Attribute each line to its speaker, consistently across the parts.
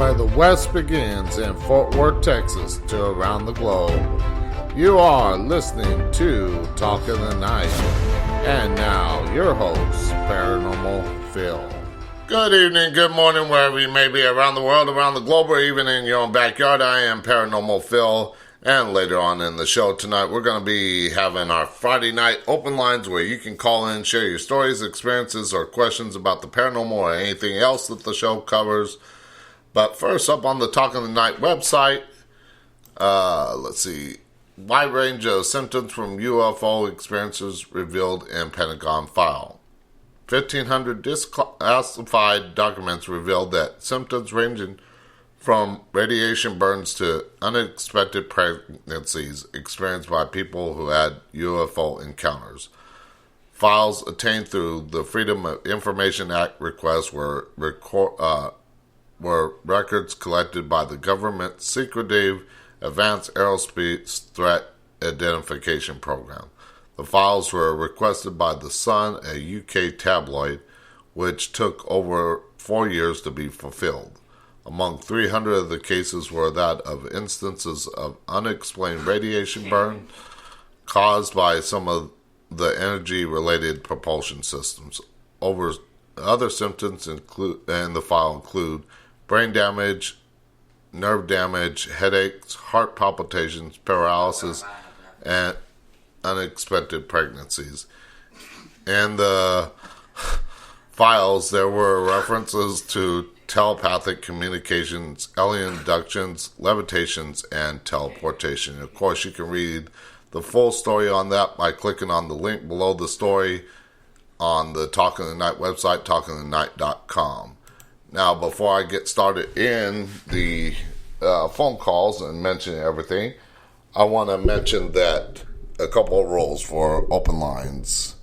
Speaker 1: where the West begins in Fort Worth, Texas, to around the globe. You are listening to Talk in the Night. And now, your host, Paranormal Phil. Good evening, good morning, wherever you may be around the world, around the globe, or even in your own backyard. I am Paranormal Phil. And later on in the show tonight, we're going to be having our Friday night open lines where you can call in, share your stories, experiences, or questions about the paranormal or anything else that the show covers. But first up on the Talk of the Night website, let's see, wide range of symptoms from UFO experiences revealed in Pentagon file. 1,500 declassified documents revealed that symptoms ranging from radiation burns to unexpected pregnancies experienced by people who had UFO encounters. Files obtained through the Freedom of Information Act requests were records collected by the government's secretive Advanced Aerospace Threat Identification Program. The files were requested by The Sun, a UK tabloid, which took over 4 years to be fulfilled. Among 300 of the cases were that of instances of unexplained radiation burn caused by some of the energy-related propulsion systems. Other symptoms in the file include brain damage, nerve damage, headaches, heart palpitations, paralysis, and unexpected pregnancies. In the files, there were references to telepathic communications, alien abductions, levitations, and teleportation. Of course, you can read the full story on that by clicking on the link below the story on the Talk of the Night website, talkingthenight.com. Now, before I get started in the phone calls and mention everything, I want to mention that a couple of rules for open lines.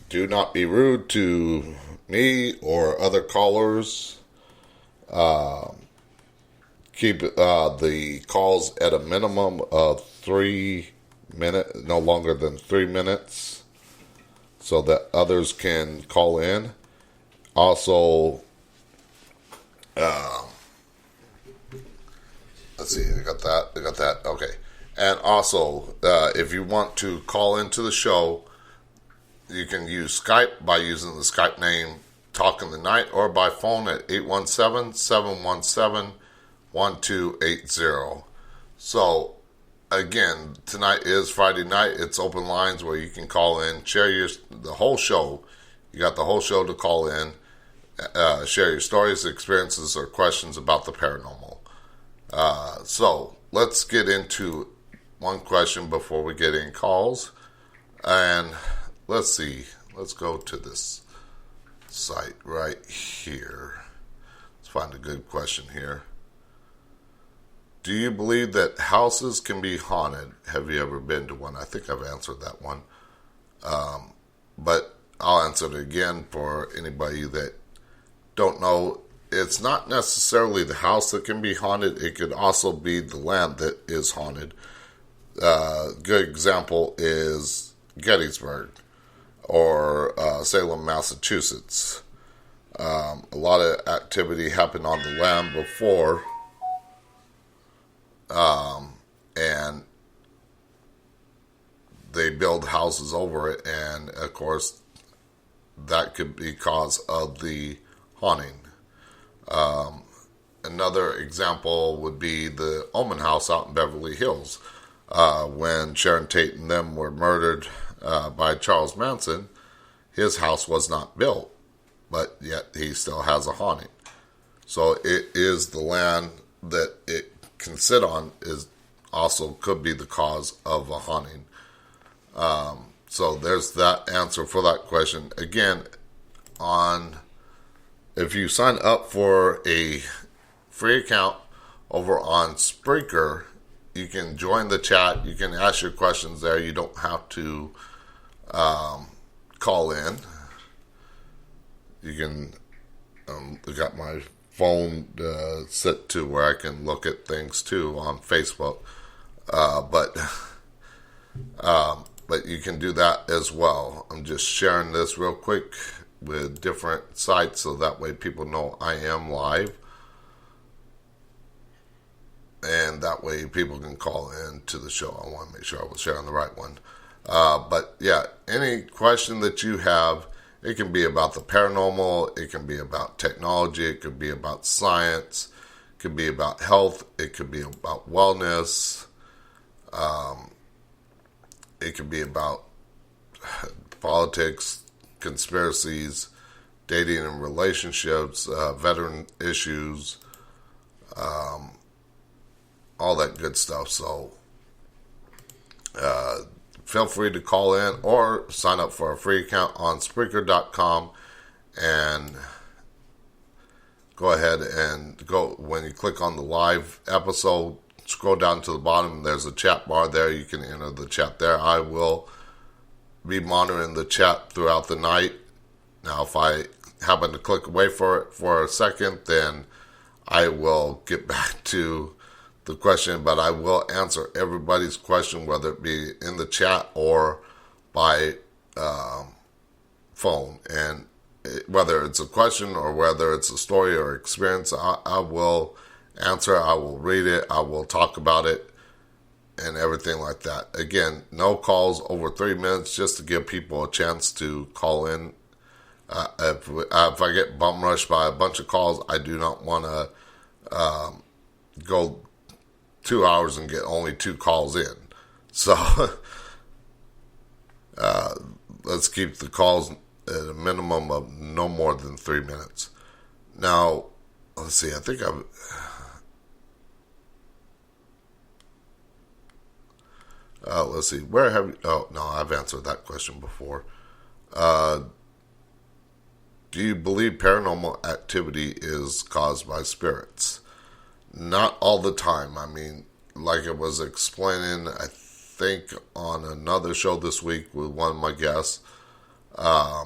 Speaker 1: Do not be rude to me or other callers. Keep the calls at a minimum of 3 minutes, no longer than 3 minutes, so that others can call in. Also, let's see, I got that, okay. And also, if you want to call into the show, you can use Skype by using the Skype name Talk in the Night, or by phone at 817-717-1280. So, again, tonight is Friday night. It's open lines where you can call in, share the whole show. You got the whole show to call in, share your stories, experiences, or questions about the paranormal. So, let's get into one question before we get in calls. And let's see. Let's go to this site right here. Let's find a good question here. Do you believe that houses can be haunted? Have you ever been to one? I think I've answered that one. But I'll answer it again for anybody that don't know. It's not necessarily the house that can be haunted. It could also be the land that is haunted. Good example is Gettysburg or Salem, Massachusetts. A lot of activity happened on the land before, and they build houses over it, and of course that could be cause of the haunting. Another example would be the Omen House out in Beverly Hills. When Sharon Tate and them were murdered by Charles Manson, his house was not built, but yet he still has a haunting. So it is the land that it can sit on is also could be the cause of a haunting. So there's that answer for that question. Again, if you sign up for a free account over on Spreaker, you can join the chat. You can ask your questions there. You don't have to call in. You can, I got my phone set to where I can look at things too on Facebook. But you can do that as well. I'm just sharing this real quick with different sites so that way people know I am live. and that way people can call in to the show. I want to make sure I was sharing the right one. But yeah, any question that you have, it can be about the paranormal, it can be about technology, it could be about science, it could be about health, it could be about wellness, it could be about politics, conspiracies, dating and relationships, veteran issues, all that good stuff. So feel free to call in or sign up for a free account on Spreaker.com, and go ahead and when you click on the live episode, scroll down to the bottom, there's a chat bar there. You can enter the chat there. I will be monitoring the chat throughout the night. Now, if I happen to click away for a second, then I will get back to the question, but I will answer everybody's question, whether it be in the chat or by phone. And whether it's a question or whether it's a story or experience, I will answer. I will read it. I will talk about it and everything like that. Again, no calls over 3 minutes, just to give people a chance to call in. If I get bum rushed by a bunch of calls, I do not want to go 2 hours and get only 2 calls in. So let's keep the calls at a minimum of no more than 3 minutes. Now, let's see. I think let's see. Where have you? Oh no, I've answered that question before. Do you believe paranormal activity is caused by spirits? Not all the time. I mean, like I was explaining, I think on another show this week with one of my guests, a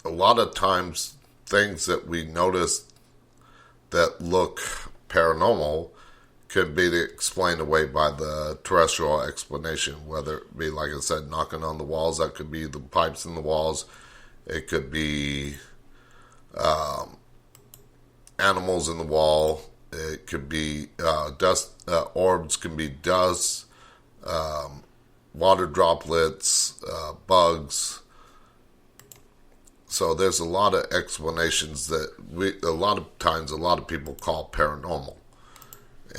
Speaker 1: lot of times things that we notice that look paranormal could be explained away by the terrestrial explanation, whether it be, like I said, knocking on the walls. That could be the pipes in the walls. It could be animals in the wall. It could be dust. Orbs can be dust, water droplets, bugs. So there's a lot of explanations that a lot of times a lot of people call paranormal.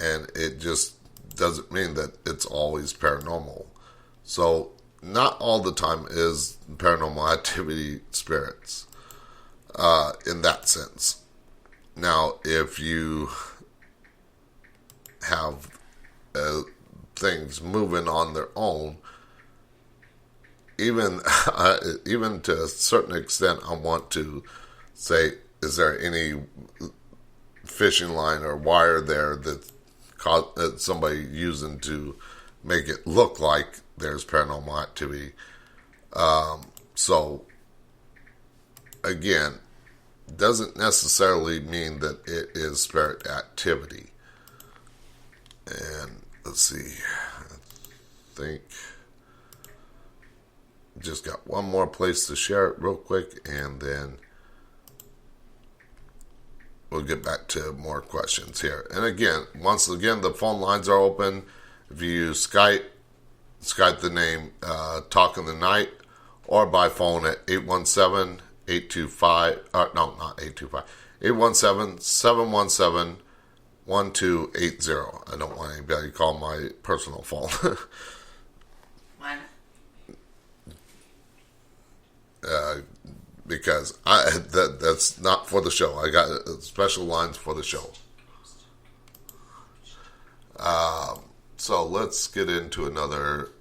Speaker 1: And it just doesn't mean that it's always paranormal. So not all the time is paranormal activity spirits in that sense. Now, if you have things moving on their own, even to a certain extent, I want to say, is there any fishing line or wire there that somebody using to make it look like there's paranormal activity? So again, doesn't necessarily mean that it is spirit activity. And let's see, I think just got one more place to share it real quick, and then we'll get back to more questions here. And again, once again, the phone lines are open. If you use Skype the name Talk in the Night, or by phone at 817-825, no, not 825, 817-717-1280. I don't want anybody to call my personal phone.
Speaker 2: Why?
Speaker 1: Because that's not for the show. I got special lines for the show. So let's get into another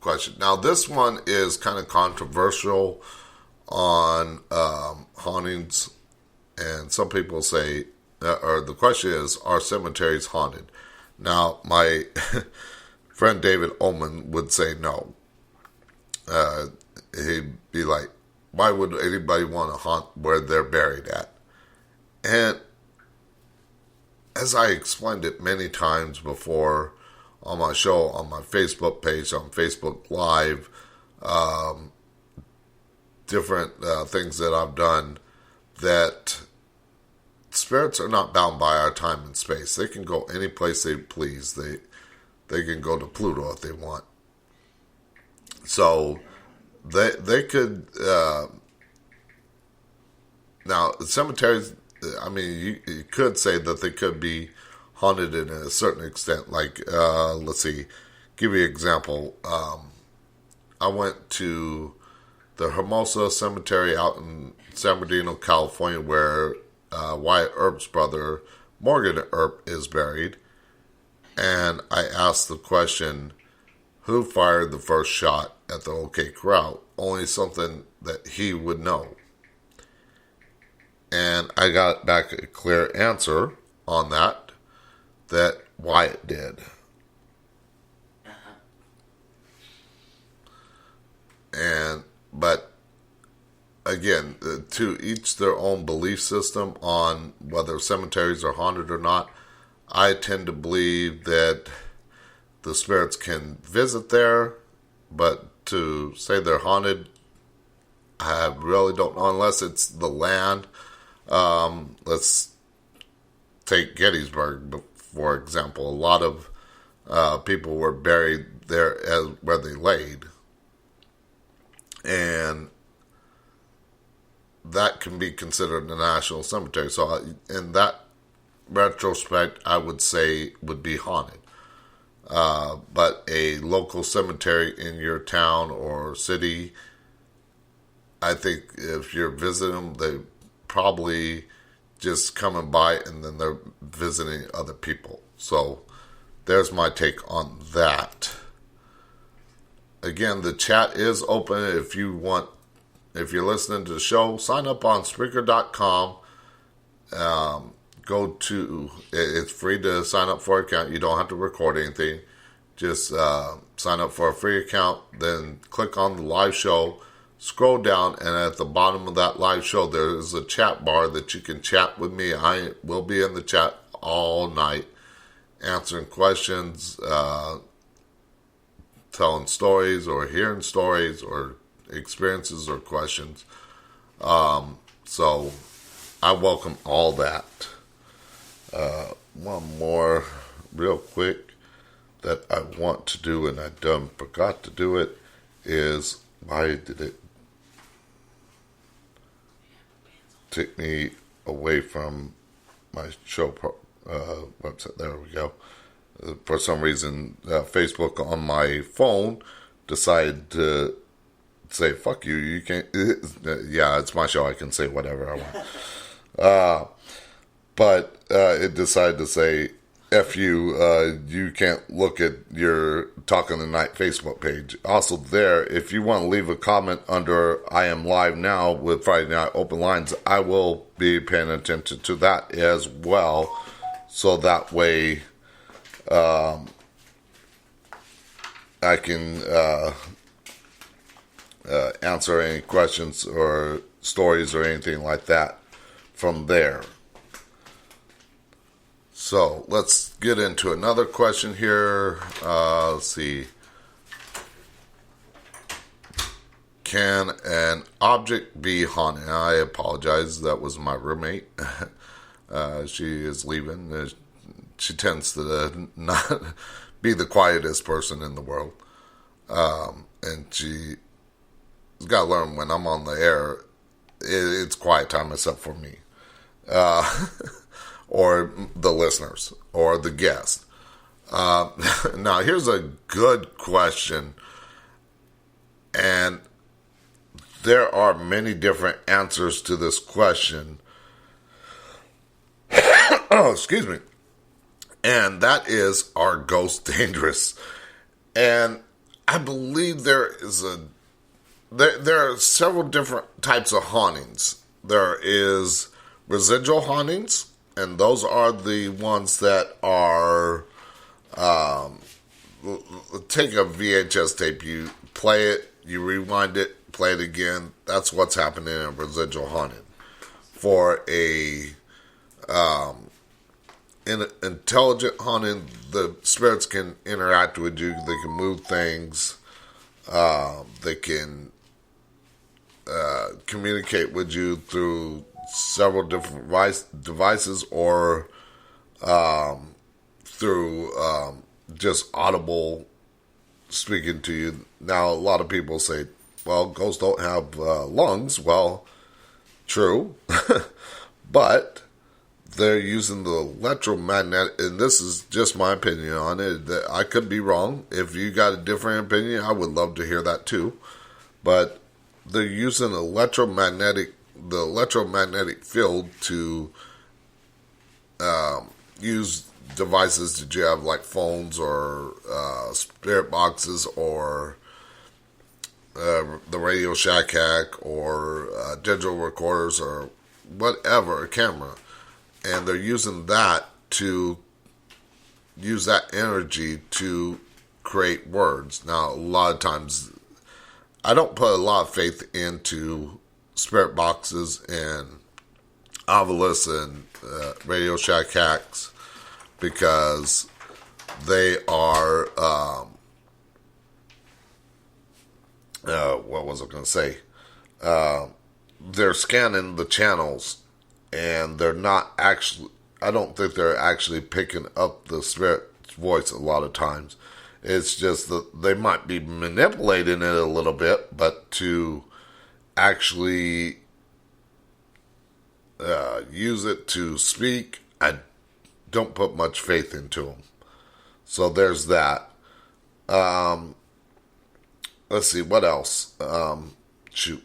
Speaker 1: question. Now, this one is kind of controversial on hauntings, and some people say, or the question is, are cemeteries haunted? Now, my friend David Ullman would say no. He'd be like, why would anybody want to haunt where they're buried at? And as I explained it many times before on my show, on my Facebook page, on Facebook Live, different things that I've done, that spirits are not bound by our time and space. They can go any place they please. They can go to Pluto if they want. So they could now cemeteries. I mean, you could say that they could be haunted in a certain extent. Like let's see, give you an example. I went to the Hermosa Cemetery out in San Bernardino, California, where Wyatt Earp's brother, Morgan Earp, is buried. And I asked the question, who fired the first shot at the OK Corral? Only something that he would know. And I got back a clear answer on that Wyatt did. But again, to each their own belief system on whether cemeteries are haunted or not. I tend to believe that the spirits can visit there, but to say they're haunted, I really don't know, unless it's the land. Let's take Gettysburg, for example. A lot of people were buried there as where they laid. And that can be considered a national cemetery. So in that retrospect, I would say would be haunted. But a local cemetery in your town or city, I think if you're visiting them, they probably just coming by and then they're visiting other people. So there's my take on that. Again, the chat is open. If you're listening to the show, sign up on Spreaker.com. It's free to sign up for an account. You don't have to record anything. Just sign up for a free account, then click on the live show, scroll down, and at the bottom of that live show, there is a chat bar that you can chat with me. I will be in the chat all night, answering questions, telling stories or hearing stories or experiences or questions. So I welcome all that. One more real quick that I want to do and I forgot to do it is, why did it take me away from my show website? There we go. For some reason, Facebook on my phone decided to say, fuck you, you can't, yeah, it's my show, I can say whatever I want. But it decided to say, F you, you can't look at your Talk on the Night Facebook page. Also there, if you want to leave a comment under I Am Live Now with Friday Night Open Lines, I will be paying attention to that as well. So that way, I can answer any questions or stories or anything like that from there. So let's get into another question here. Let's see. Can an object be haunted? I apologize. That was my roommate. She is leaving. She tends to not be the quietest person in the world. And she's got to learn when I'm on the air, it's quiet time except for me. Or the listeners, or the guest. Now, here's a good question. And there are many different answers to this question. Oh, excuse me. And that is, are ghosts dangerous? And I believe there are several different types of hauntings. There is residual hauntings. And those are the ones that are, take a VHS tape, you play it, you rewind it, play it again. That's what's happening in a residual haunting. For a in an intelligent haunting, the spirits can interact with you. They can move things. They can communicate with you through several different devices or through just audible speaking to you. Now, a lot of people say, well, ghosts don't have lungs. Well, true. But they're using the electromagnetic, and this is just my opinion on it. I could be wrong. If you got a different opinion, I would love to hear that too. But they're using the electromagnetic field to use devices that you have, like phones or spirit boxes or the Radio Shack hack or digital recorders or whatever, a camera. And they're using that to use that energy to create words. Now, a lot of times, I don't put a lot of faith into spirit boxes and obelisks and Radio Shack hacks because they are, what was I going to say? They're scanning the channels and they're not actually, I don't think they're actually picking up the spirit's voice a lot of times. It's just that they might be manipulating it a little bit, but to actually use it to speak, I don't put much faith into them. So there's that. Let's see, what else? Shoot.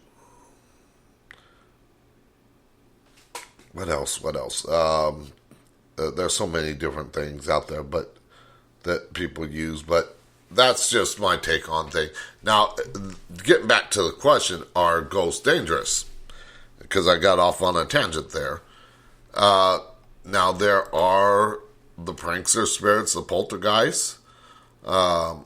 Speaker 1: What else? There's so many different things out there, but that people use, but that's just my take on things. Now, getting back to the question, are ghosts dangerous? Because I got off on a tangent there. Now, there are the prankster spirits, the poltergeists. There's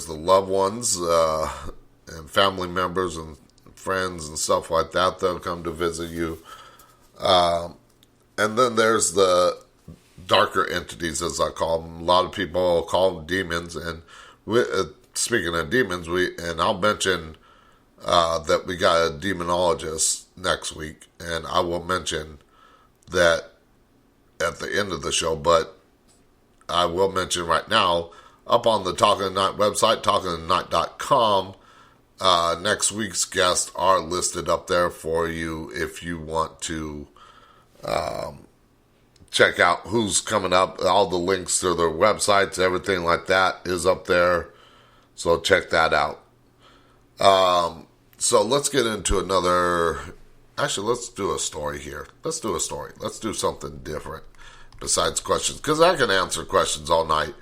Speaker 1: the loved ones and family members and friends and stuff like that. They'll come to visit you. And then there's the darker entities, as I call them. A lot of people call them demons. And speaking of demons, and I'll mention that we got a demonologist next week, and I will mention that at the end of the show. But I will mention right now, up on the Talking the Night website, talkingthenight.com, next week's guests are listed up there for you if you want to check out who's coming up. All the links to their websites, everything like that is up there. So check that out. So let's get into another. Actually, let's do a story here. Let's do something different besides questions, because I can answer questions all night.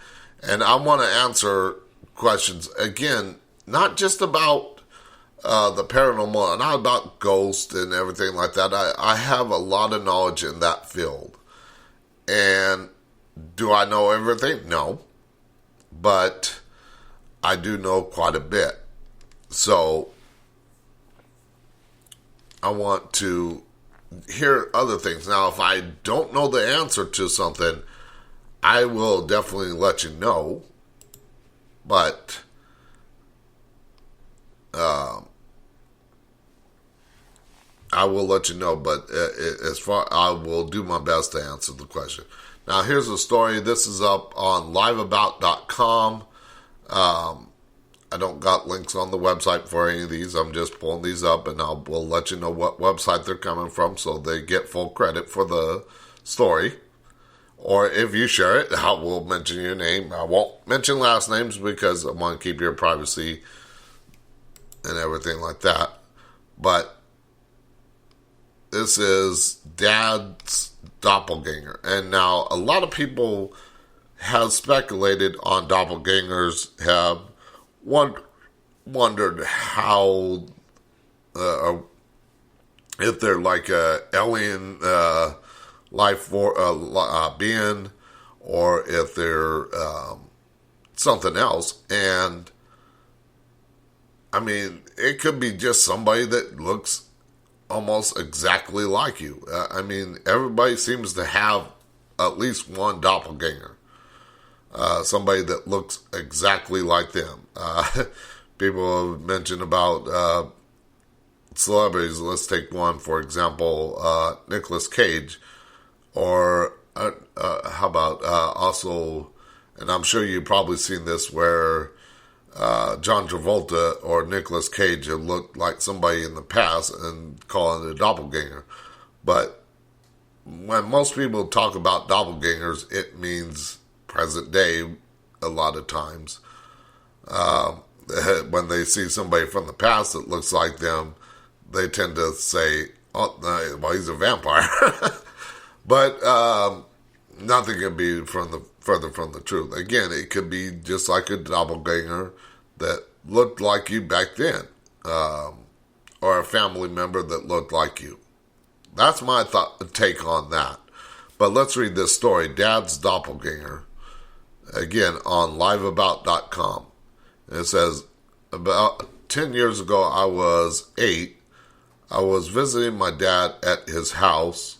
Speaker 1: And I want to answer questions, again, not just about the paranormal, and not about ghosts and everything like that. I have a lot of knowledge in that field. And do I know everything? No. But I do know quite a bit. So I want to hear other things. Now, if I don't know the answer to something, I will definitely let you know. But I will let you know. But I will do my best to answer the question. Now, here's a story. This is up on liveabout.com. I don't got links on the website for any of these. I'm just pulling these up, and we'll let you know what website they're coming from, so they get full credit for the story. Or if you share it, I will mention your name. I won't mention last names because I want to keep your privacy and everything like that. But this is Dad's doppelganger. And now a lot of people have speculated on doppelgangers, have wondered how, if they're like a alien life for being, or if they're something else. And I mean, it could be just somebody that looks almost exactly like you. I mean, everybody seems to have at least one doppelganger. Somebody that looks exactly like them. People have mentioned about celebrities. Let's take one, for example, Nicolas Cage, or how about also, and I'm sure you've probably seen this, where John Travolta or Nicolas Cage have looked like somebody in the past and calling it a doppelganger. But when most people talk about doppelgangers, it means present day a lot of times. When they see somebody from the past that looks like them, they tend to say, oh, well, he's a vampire. But nothing can be further from the truth. Again, it could be just like a doppelganger that looked like you back then, or a family member that looked like you. That's my take on that. But let's read this story, Dad's Doppelganger, again on liveabout.com. And it says, about 10 years ago, I was 8. I was visiting my dad at his house,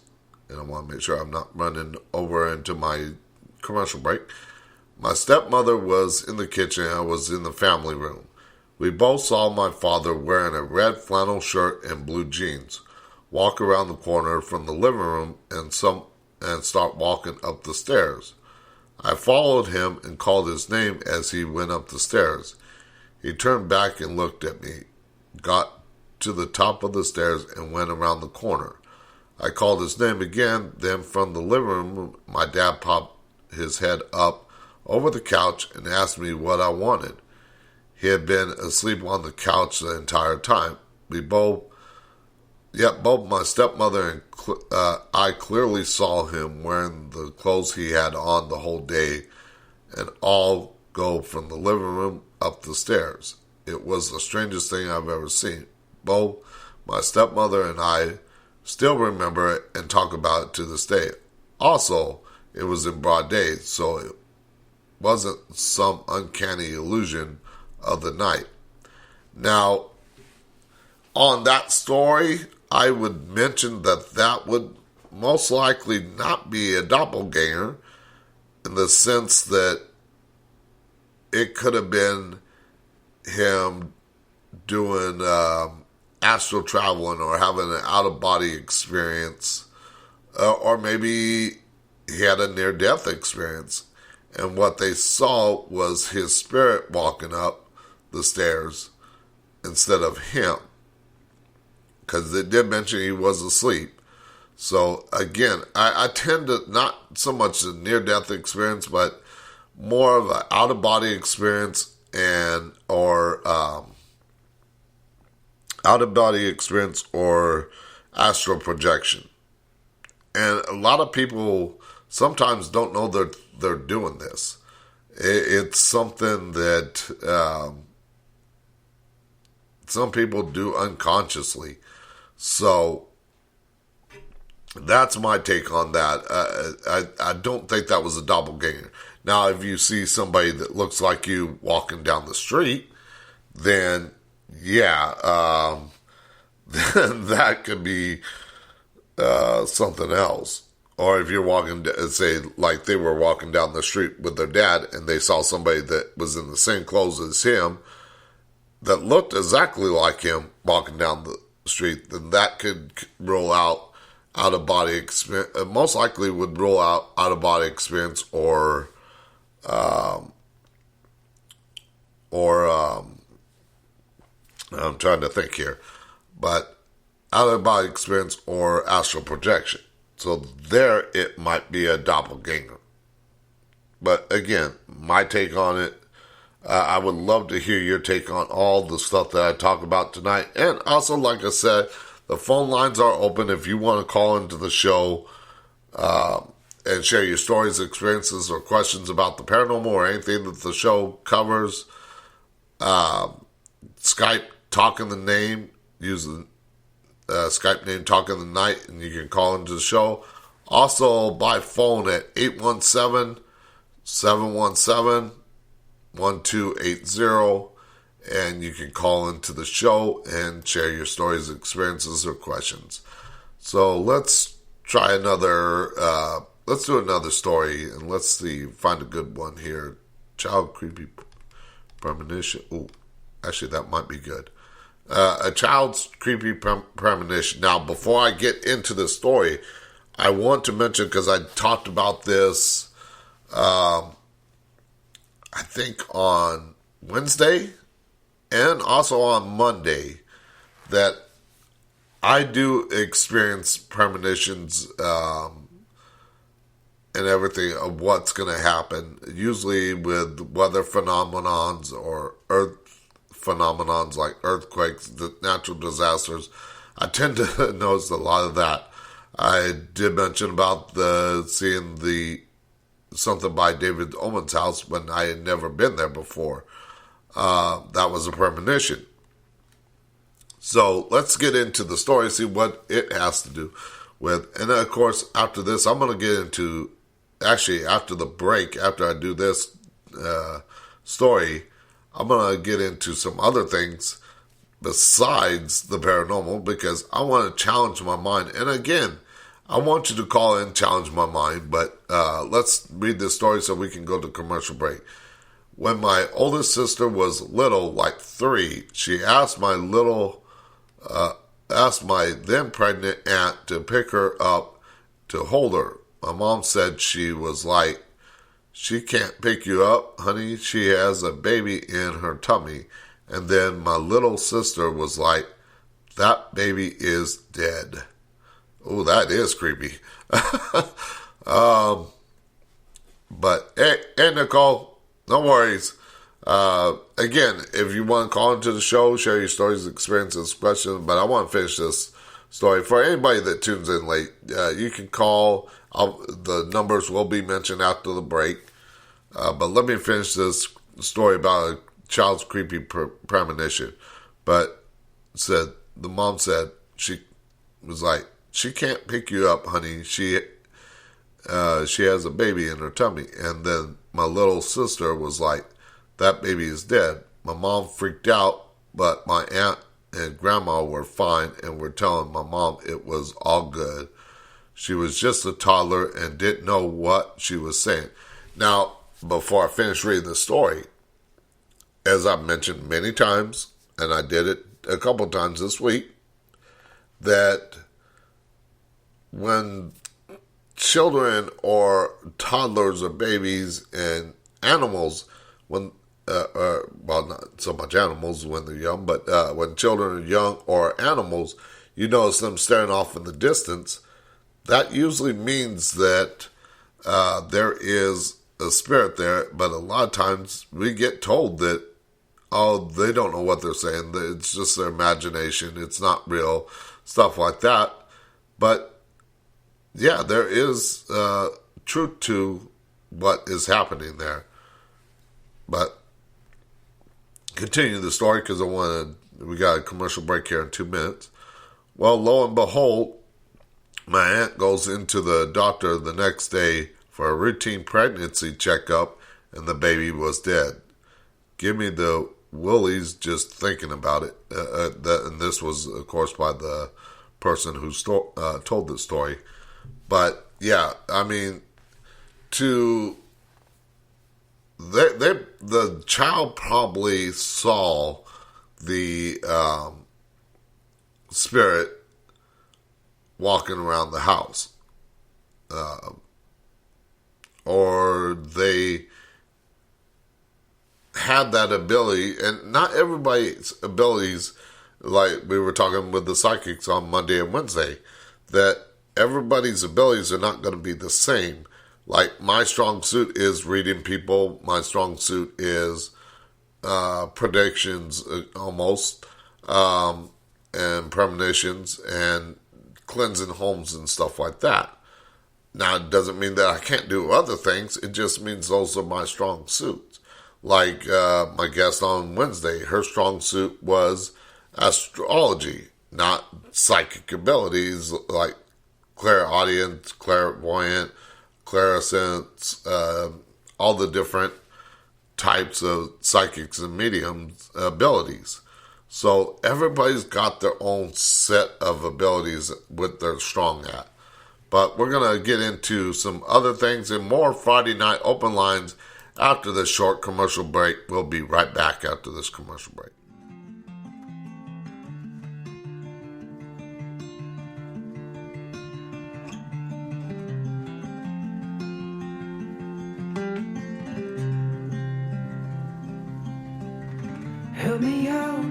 Speaker 1: and I want to make sure I'm not running over into my commercial break. My stepmother was in the kitchen, and I was in the family room. We both saw my father wearing a red flannel shirt and blue jeans walk around the corner from the living room and start walking up the stairs. I followed him and called his name as he went up the stairs. He turned back and looked at me, got to the top of the stairs, and went around the corner. I called his name again. Then from the living room, my dad popped his head up over the couch and asked me what I wanted. He had been asleep on the couch the entire time. Both my stepmother and I clearly saw him wearing the clothes he had on the whole day, and all go from the living room up the stairs. It was the strangest thing I've ever seen. Both my stepmother and I still remember it and talk about it to this day. Also, it was in broad day, so it wasn't some uncanny illusion of the night. Now, on that story, I would mention that would most likely not be a doppelganger, in the sense that it could have been him doing astral traveling or having an out-of-body experience, or maybe he had a near-death experience, and what they saw was his spirit walking up the stairs instead of him, because they did mention he was asleep. So again, I tend to not so much a near-death experience, but more of an out-of-body experience or out-of-body experience or astral projection. And a lot of people sometimes don't know they're doing this. It's something that some people do unconsciously. So that's my take on that. I don't think that was a doppelganger. Now, if you see somebody that looks like you walking down the street, then yeah, then that could be something else. Or if you're walking, say, like they were walking down the street with their dad and they saw somebody that was in the same clothes as him that looked exactly like him walking down the street, then that could rule out out-of-body experience. Most likely would rule out out-of-body experience or I'm trying to think here, but out-of-body experience or astral projection. So there it might be a doppelganger. But again, my take on it, I would love to hear your take on all the stuff that I talk about tonight. And also, like I said, the phone lines are open if you want to call into the show and share your stories, experiences, or questions about the paranormal or anything that the show covers. Skype Talking the Name, use the Skype name Talking the Night, and you can call into the show. Also by phone at 817-717-1280, and you can call into the show and share your stories, experiences, or questions. So let's try another, let's do another story, and let's see, find a good one here. Child creepy premonition. Ooh, actually that might be good. A child's creepy premonition. Now, before I get into the story, I want to mention, because I talked about this, I think on Wednesday and also on Monday, that I do experience premonitions and everything of what's going to happen, usually with weather phenomenons or earth phenomenons like earthquakes, the natural disasters. I tend to notice a lot of that. I did mention about seeing something by David Owen's house when I had never been there before. That was a premonition. So let's get into the story, see what it has to do with. And then, of course, after this, I'm going to get into, actually, after the break, after I do this story, I'm going to get into some other things besides the paranormal, because I want to challenge my mind. And again, I want you to call in, challenge my mind, but let's read this story so we can go to commercial break. When my oldest sister was little, like 3, she asked my then pregnant aunt to pick her up to hold her. My mom said she was like, "She can't pick you up, honey. She has a baby in her tummy." And then my little sister was like, "That baby is dead." Oh, that is creepy. But hey, Nicole, no worries. Again, if you want to call into the show, share your stories, experiences, questions, but I want to finish this story. For anybody that tunes in late, you can call. The numbers will be mentioned after the break. But let me finish this story about a child's creepy premonition. But the mom said, she was like, "She can't pick you up, honey. She has a baby in her tummy." And then my little sister was like, "That baby is dead." My mom freaked out, but my aunt and grandma were fine and were telling my mom it was all good. She was just a toddler and didn't know what she was saying. Now, before I finish reading the story, as I've mentioned many times, and I did it a couple times this week, that when children or toddlers or babies and animals, well, not so much animals when they're young, but when children are young or animals, you notice them staring off in the distance. That usually means that there is a spirit there, but a lot of times we get told that, oh, they don't know what they're saying, it's just their imagination, it's not real, stuff like that. But yeah, there is truth to what is happening there. But continue the story, because we got a commercial break here in 2 minutes. Well, lo and behold, my aunt goes into the doctor the next day for a routine pregnancy checkup, and the baby was dead. Give me the willies just thinking about it. And this was, of course, by the person who told the story. But yeah, I mean, the child probably saw the spirit walking around the house, or they had that ability. And not everybody's abilities, like we were talking with the psychics on Monday and Wednesday, that everybody's abilities are not going to be the same. Like, my strong suit is reading people. My strong suit is predictions, almost, and premonitions, and cleansing homes and stuff like that. Now, it doesn't mean that I can't do other things. It just means those are my strong suits. Like my guest on Wednesday, her strong suit was astrology, not psychic abilities like clairaudience, clairvoyant, clairsense, all the different types of psychics and mediums abilities. So everybody's got their own set of abilities what they're strong at. But we're going to get into some other things and more Friday Night Open Lines after this short commercial break. We'll be right back after this commercial break.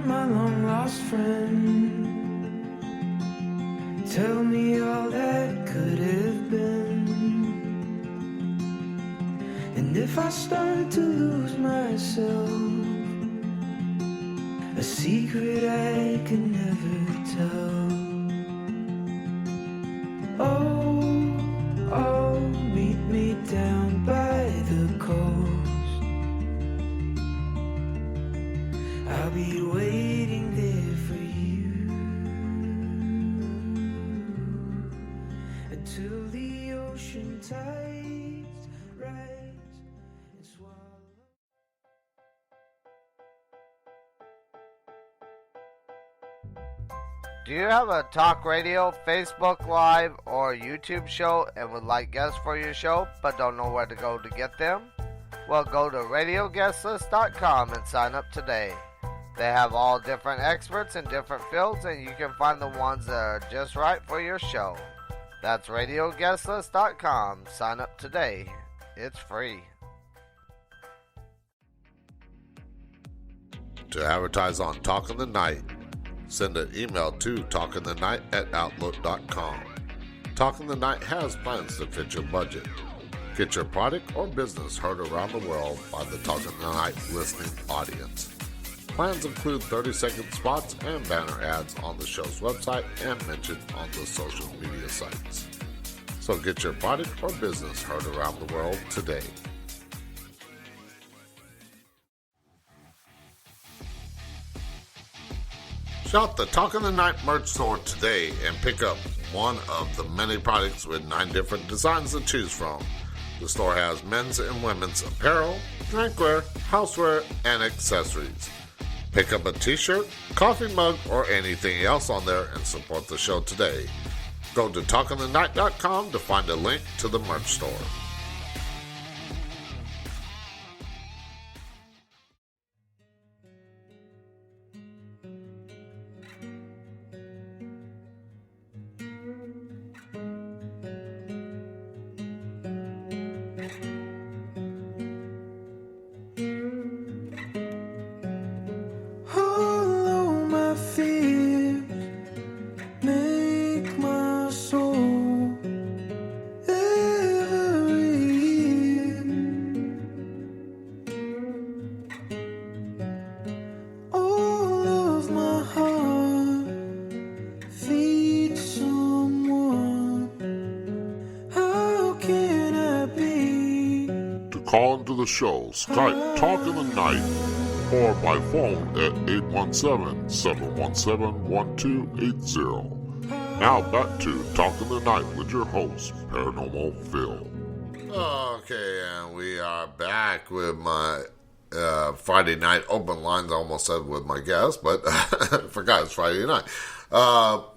Speaker 3: my long lost friend. Tell me all that could have been. And if I start to lose myself, a secret I can never tell. Oh, meet me down by the coast. I'll be waiting there for you until the ocean tides rise and swallow.
Speaker 4: Do you have a talk radio, Facebook Live, or YouTube show and would like guests for your show but don't know where to go to get them? Well, go to radioguestlist.com and sign up today. They have all different experts in different fields and you can find the ones that are just right for your show. That's radioguestlist.com. Sign up today. It's free.
Speaker 1: To advertise on Talk in the Night, send an email to talkinthe.night@outlook.com. Talk in the Night has plans to fit your budget. Get your product or business heard around the world by the Talk in the Night listening audience. Plans include 30-second spots and banner ads on the show's website and mentioned on the social media sites. So get your product or business heard around the world today. Shop the Talk in the Night merch store today and pick up one of the many products with 9 different designs to choose from. The store has men's and women's apparel, drinkware, houseware, and accessories. Pick up a t-shirt, coffee mug, or anything else on there and support the show today. Go to talkinthe.night.com to find a link to the merch store.
Speaker 3: Although my fears make my soul ever real, all of my heart feeds someone. How can I be?
Speaker 1: To call into the show, Skype Talk in the Night or by phone at 817-717-1280. Now back to Talk in the Night with your host, Paranormal Phil. Okay, and we are back with my Friday night open lines. I almost said with my guest, but I forgot it's Friday night.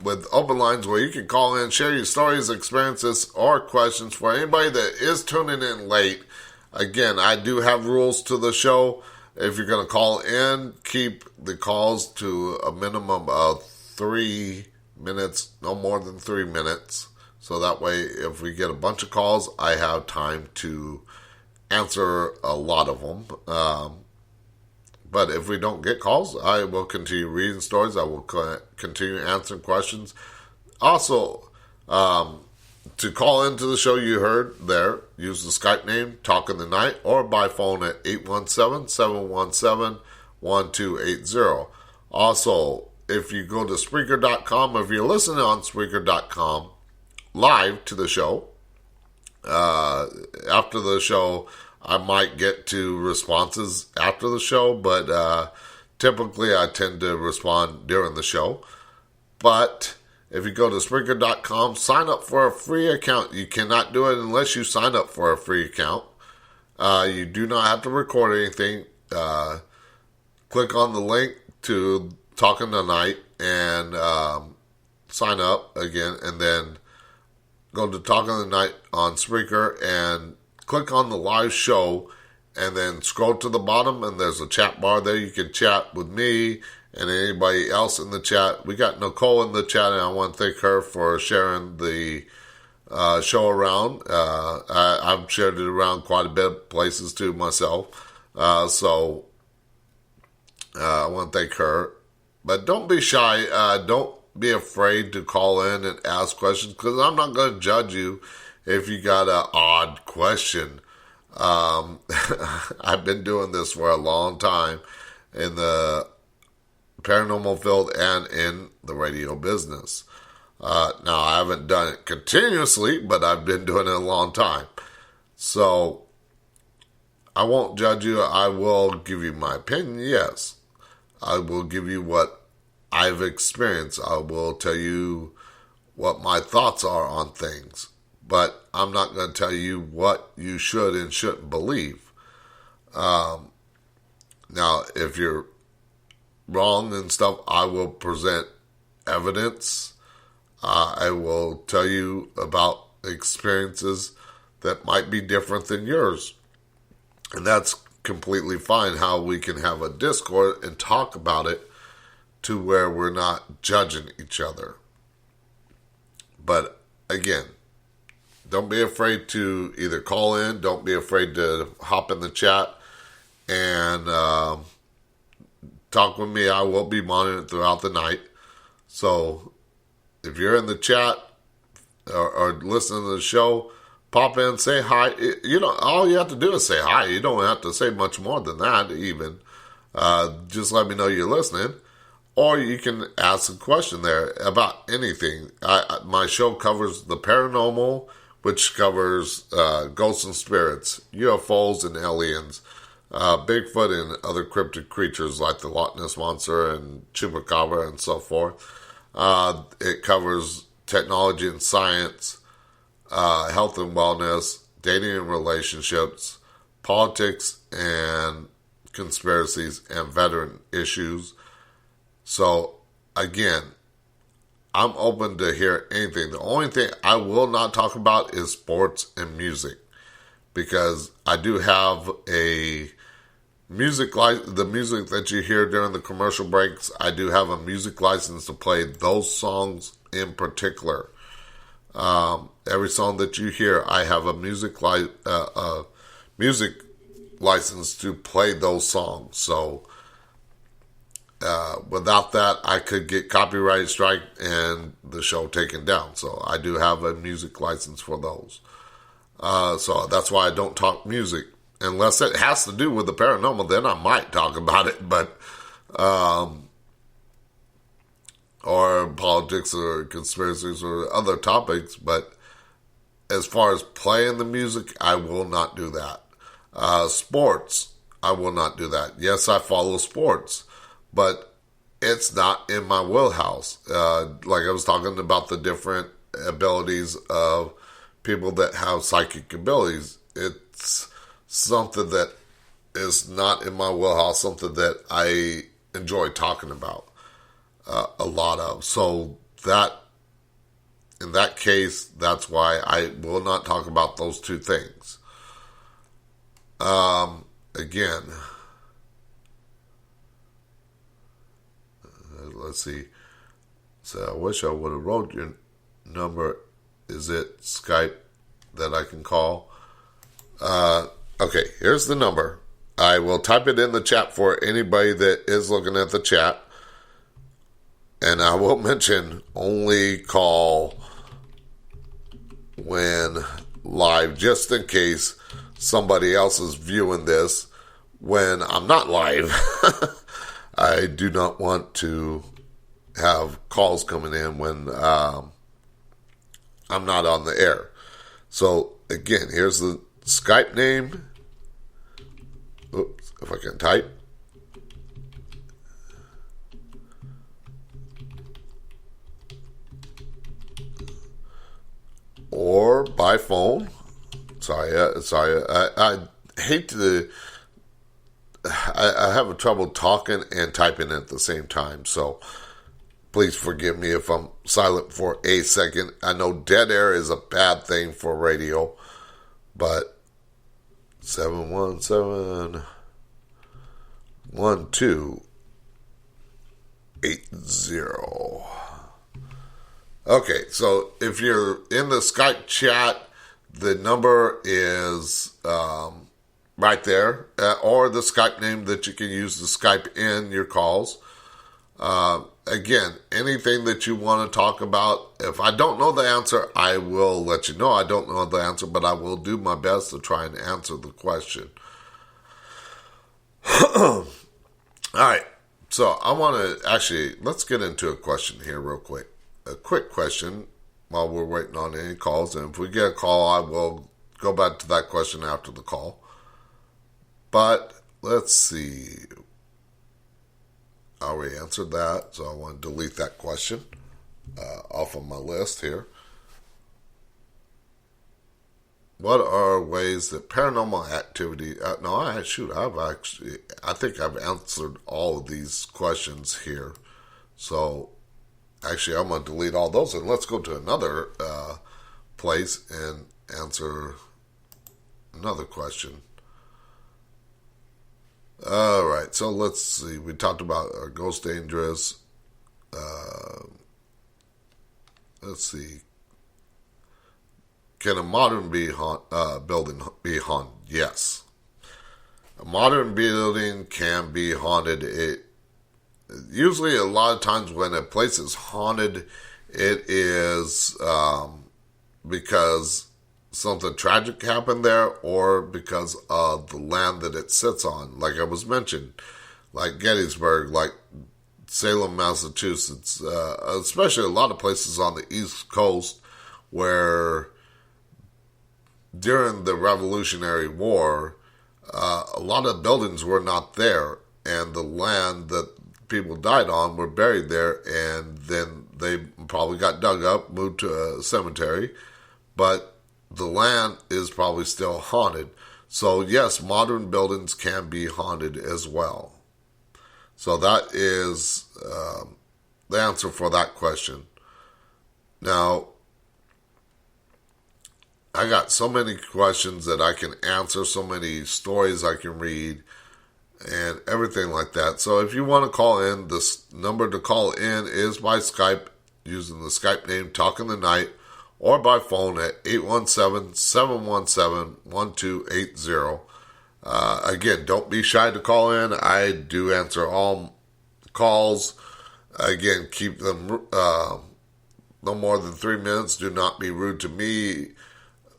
Speaker 1: With open lines where you can call in, share your stories, experiences, or questions for anybody that is tuning in late. Again, I do have rules to the show. If you're going to call in, keep the calls to a minimum of 3 minutes, no more than 3 minutes. So that way, if we get a bunch of calls, I have time to answer a lot of them. But if we don't get calls, I will continue reading stories. I will continue answering questions. Also, to call into the show you heard there, use the Skype name, Talk in the Night, or by phone at 817-717-1280. Also, if you go to Spreaker.com, or if you're listening on Spreaker.com, live to the show, after the show, I might get to responses after the show, but typically I tend to respond during the show. But if you go to Spreaker.com, sign up for a free account. You cannot do it unless you sign up for a free account. You do not have to record anything. Click on the link to Talking Tonight and sign up again. And then go to Talking Tonight on Spreaker and click on the live show. And then scroll to the bottom and there's a chat bar there. You can chat with me and anybody else in the chat. We got Nicole in the chat, and I want to thank her for sharing the show around. I've shared it around quite a bit of places too myself. So I want to thank her. But don't be shy. Don't be afraid to call in and ask questions, because I'm not going to judge you if you got an odd question. I've been doing this for a long time in the paranormal field and in the radio business. Now, I haven't done it continuously, but I've been doing it a long time. So, I won't judge you. I will give you my opinion, yes. I will give you what I've experienced. I will tell you what my thoughts are on things. But I'm not going to tell you what you should and shouldn't believe. Now, if you're wrong and stuff, I will present evidence. I will tell you about experiences that might be different than yours. And that's completely fine, how we can have a discord and talk about it to where we're not judging each other. But again, don't be afraid to either call in, don't be afraid to hop in the chat and talk with me. I will be monitoring throughout the night. So if you're in the chat or listening to the show, pop in, say hi. All you have to do is say hi. You don't have to say much more than that even. Just let me know you're listening. Or you can ask a question there about anything. My show covers the paranormal, which covers ghosts and spirits, UFOs and aliens, Bigfoot and other cryptid creatures like the Loch Ness Monster and Chupacabra and so forth. It covers technology and science, health and wellness, dating and relationships, politics and conspiracies, and veteran issues. So, again, I'm open to hear anything. The only thing I will not talk about is sports and music, because I do have a music the music that you hear during the commercial breaks. I do have a music license to play those songs in particular. Every song that you hear, I have a music license to play those songs. So without that, I could get copyright strike and the show taken down. So I do have a music license for those. So that's why I don't talk music. Unless it has to do with the paranormal, then I might talk about it. But, or politics or conspiracies or other topics. But as far as playing the music, I will not do that. Sports, I will not do that. Yes, I follow sports, but it's not in my wheelhouse. Like I was talking about the different abilities of people that have psychic abilities. It's something that is not in my wheelhouse, something that I enjoy talking about a lot of. So that, in that case, that's why I will not talk about those two things. Again, let's see. So I wish I would have wrote your number. Is it Skype that I can call? Okay, here's the number. I will type it in the chat for anybody that is looking at the chat. And I will mention only call when live, just in case somebody else is viewing this when I'm not live. I do not want to have calls coming in when I'm not on the air. So, again, here's the Skype name. Oops, if I can type. Or by phone. Sorry. I hate to. I have trouble talking and typing at the same time. So please forgive me if I'm silent for a second. I know dead air is a bad thing for radio, but 717-1280. Okay, so if you're in the Skype chat, the number is right there, or the Skype name that you can use to Skype in your calls. Again, anything that you want to talk about, if I don't know the answer, I will let you know I don't know the answer, but I will do my best to try and answer the question. All right. So I want to let's get into a question here real quick. A quick question while we're waiting on any calls. And if we get a call, I will go back to that question after the call. But let's see. I already answered that, so I want to delete that question off of my list here. What are ways that paranormal activity... I think I've answered all of these questions here. So, actually, I'm going to delete all those, and let's go to another place and answer another question. All right, so let's see. We talked about are ghosts dangerous? Let's see. Can a modern building be haunted? Yes. A modern building can be haunted. Usually, a lot of times when a place is haunted, it is because something tragic happened there, or because of the land that it sits on. Like I was mentioned, like Gettysburg, like Salem, Massachusetts, especially a lot of places on the East Coast where during the Revolutionary War, a lot of buildings were not there, and the land that people died on were buried there, and then they probably got dug up, moved to a cemetery, but the land is probably still haunted. So yes, modern buildings can be haunted as well. So that is the answer for that question. Now, I got so many questions that I can answer, so many stories I can read, and everything like that. So if you want to call in, this number to call in is by Skype, using the Skype name Talking the Night, or by phone at 817-717-1280. Again, don't be shy to call in. I do answer all calls. Again, keep them no more than 3 minutes. Do not be rude to me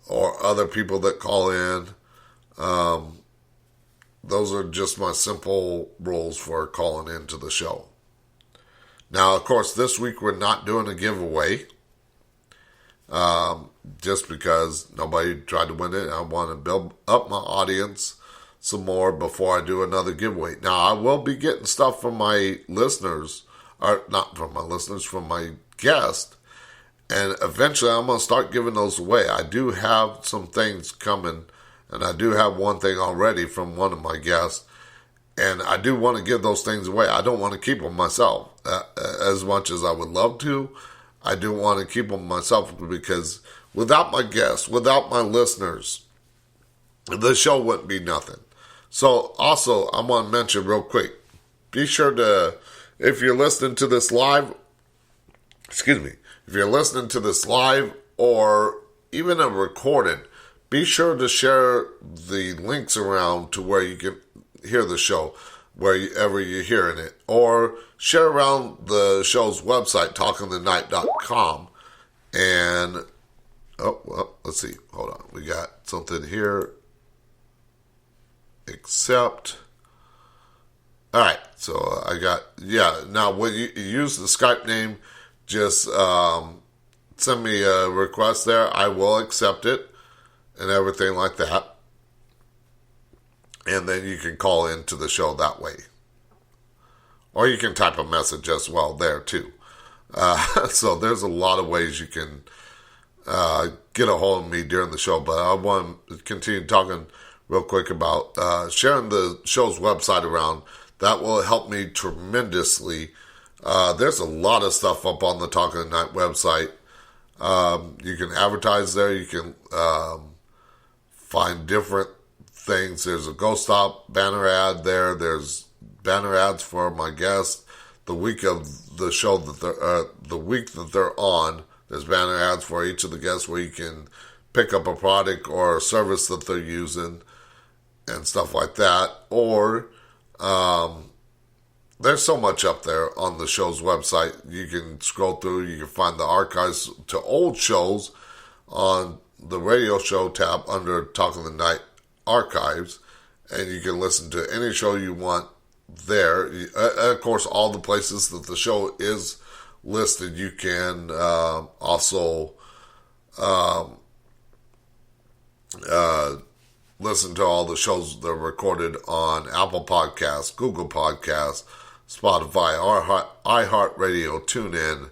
Speaker 1: or other people that call in. Those are just my simple rules for calling into the show. Now, of course, this week we're not doing a giveaway. Just because nobody tried to win it. I want to build up my audience some more before I do another giveaway. Now, I will be getting stuff from my listeners, or not from my listeners, from my guests, and eventually I'm going to start giving those away. I do have some things coming, and I do have one thing already from one of my guests, and I do want to give those things away. I don't want to keep them myself as much as I would love to. I do want to keep them myself, because without my guests, without my listeners, the show wouldn't be nothing. So also, I want to mention real quick, be sure to, if you're listening to this live, if you're listening to this live or even a recording, be sure to share the links around to where you can hear the show, wherever you're hearing it, or share around the show's website, talkingthenight.com. And let's see, hold on, we got something here. Accept. All right, so I got, now when you use the Skype name, just send me a request there. I will accept it and everything like that. And then you can call into the show that way. Or you can type a message as well there too. So there's a lot of ways you can get a hold of me during the show. But I want to continue talking real quick about sharing the show's website around. That will help me tremendously. There's a lot of stuff up on the Talking the Night website. You can advertise there. You can find different things. There's a Ghost Stop banner ad there. There's banner ads for my guests. The week of the show the week that they're on, there's banner ads for each of the guests where you can pick up a product or a service that they're using and stuff like that. Or there's so much up there on the show's website. You can scroll through, you can find the archives to old shows on the radio show tab under Talking the Night Archives, and you can listen to any show you want there. Of course, all the places that the show is listed, you can also listen to all the shows that are recorded on Apple Podcasts, Google Podcasts, Spotify, iHeartRadio, TuneIn,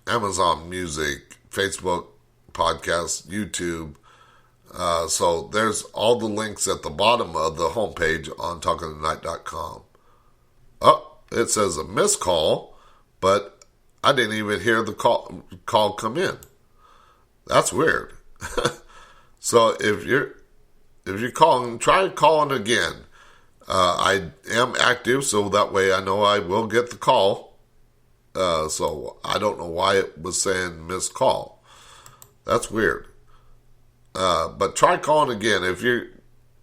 Speaker 1: Amazon Music, Facebook Podcasts, YouTube. So there's all the links at the bottom of the homepage on talkingthenight.com. Oh, it says a missed call, but I didn't even hear the call come in. That's weird. So if you're calling, try calling again. I am active, so that way I know I will get the call. So I don't know why it was saying missed call. That's weird. But try calling again. If you're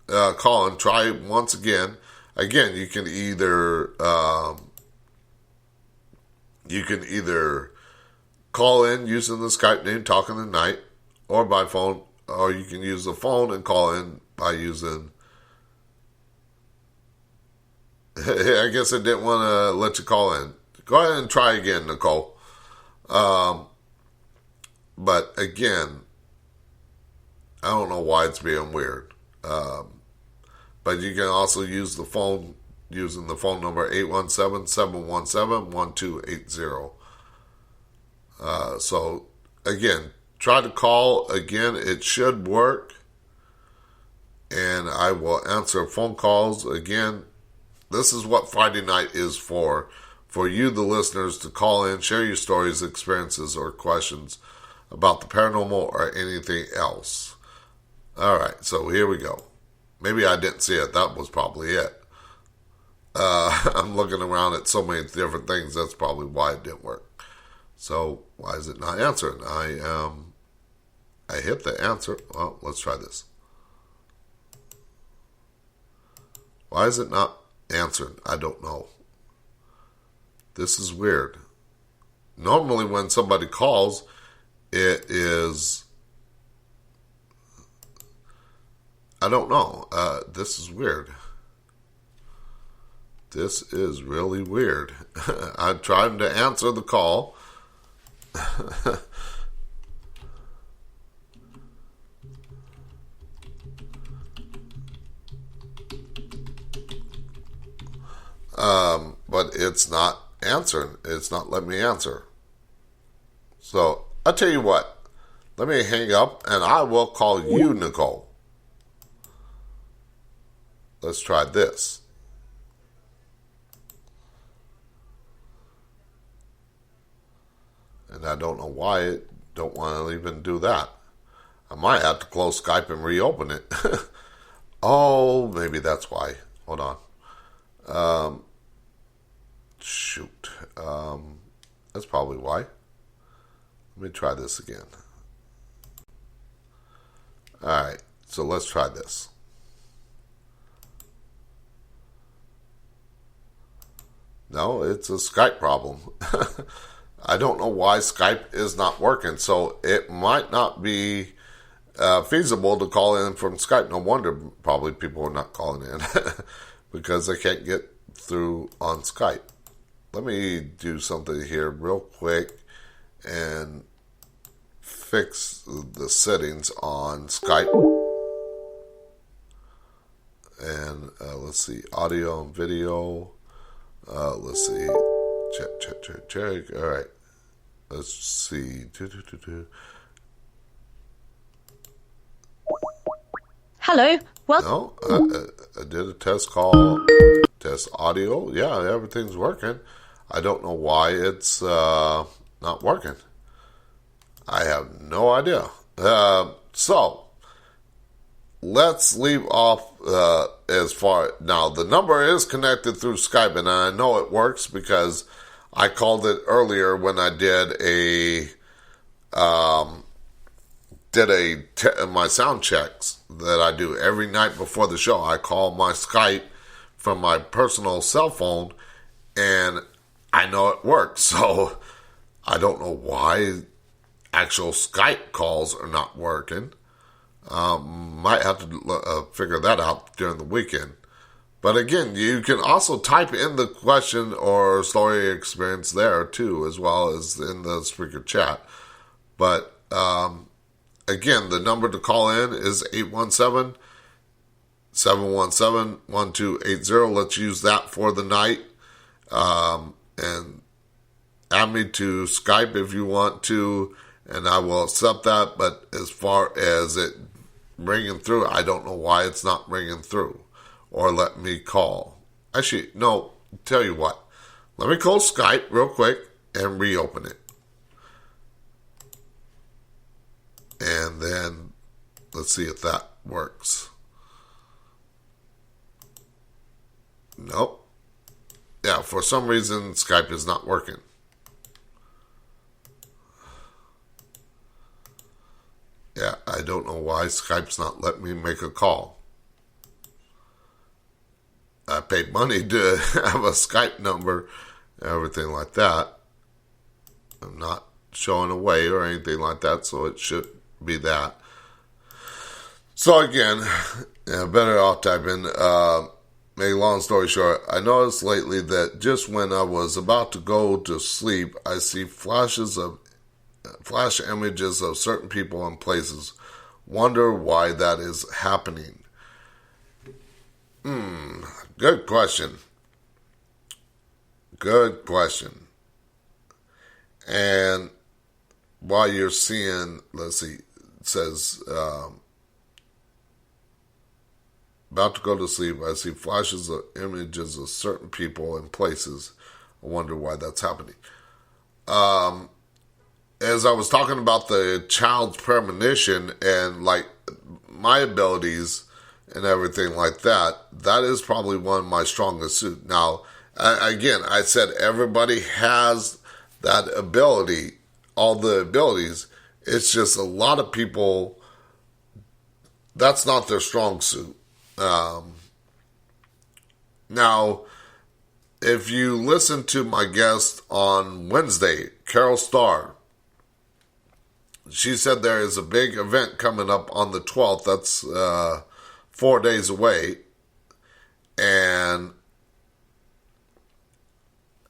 Speaker 1: calling, try once again. Again, you can either call in using the Skype name Talking the Night, or by phone, or you can use the phone and call in by using. I guess I didn't want to let you call in. Go ahead and try again, Nicole. But again, I don't know why it's being weird. But you can also use the phone using the phone number 817-717-1280. So again, try to call again. It should work. And I will answer phone calls again. This is what Friday night is for you, the listeners, to call in, share your stories, experiences, or questions about the paranormal or anything else. All right, so here we go. Maybe I didn't see it. That was probably it. I'm looking around at so many different things. That's probably why it didn't work. So why is it not answering? I hit the answer. Well, let's try this. Why is it not answering? I don't know. This is weird. Normally when somebody calls, it is... I don't know. This is weird. This is really weird. I'm trying to answer the call. But it's not answering. It's not letting me answer. So, I'll tell you what. Let me hang up and I will call you, Nicole. Let's try this. And I don't know why it don't want to even do that. I might have to close Skype and reopen it. Oh, maybe that's why. Hold on. Shoot. That's probably why. Let me try this again. Alright, so let's try this. No, it's a Skype problem. I don't know why Skype is not working, so it might not be feasible to call in from Skype. No wonder probably people are not calling in because they can't get through on Skype. Let me do something here real quick and fix the settings on Skype. And let's see, audio and video. Let's see. Check. All right. Let's see.
Speaker 5: Hello. Well.
Speaker 1: No, I did a test call, test audio. Yeah, everything's working. I don't know why it's not working. I have no idea. So let's leave off as far now. The number is connected through Skype, and I know it works because I called it earlier when I did my sound checks that I do every night before the show. I call my Skype from my personal cell phone, and I know it works. So I don't know why actual Skype calls are not working. Might have to figure that out during the weekend. But again, you can also type in the question or story experience there too, as well as in the Spreaker chat. But again, the number to call in is 817-717-1280. Let's use that for the night. And add me to Skype if you want to, and I will accept that. But as far as it ringing through, I don't know why it's not ringing through. Or let me call. Actually, no, tell you what. Let me call Skype real quick and reopen it. And then let's see if that works. Nope. Yeah, for some reason Skype is not working. Yeah, I don't know why Skype's not letting me make a call. I paid money to have a Skype number and everything like that. I'm not showing away or anything like that, so it should be that. So again, better off typing. Make a long story short, I noticed lately that just when I was about to go to sleep, I see flash images of certain people and places. Wonder why that is happening. Good question. Good question. And while you're seeing, let's see, it says, about to go to sleep, I see flashes of images of certain people and places. I wonder why that's happening. As I was talking about the child's premonition and like my abilities and everything like that, that is probably one of my strongest suits. Now, again, I said everybody has that ability, all the abilities. It's just a lot of people, that's not their strong suit. Now, if you listen to my guest on Wednesday, Carol Starr, she said there is a big event coming up on the 12th. That's 4 days away. And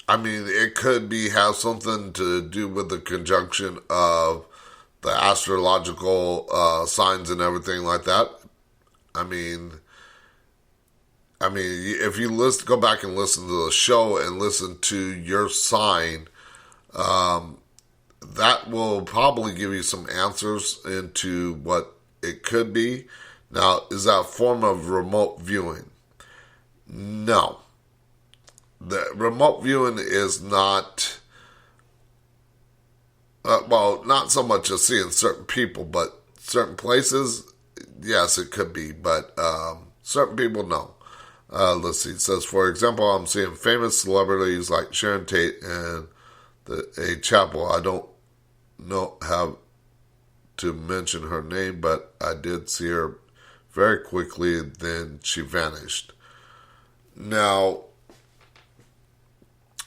Speaker 1: I mean, it could have something to do with the conjunction of the astrological signs and everything like that. I mean, if you go back and listen to the show and listen to your sign, that will probably give you some answers into what it could be. Now, is that a form of remote viewing? No. The remote viewing is not, not so much as seeing certain people, but certain places, yes, it could be, but certain people, no. Let's see. It says, for example, I'm seeing famous celebrities like Sharon Tate and a chapel. I don't know how to mention her name, but I did see her very quickly, then she vanished. Now,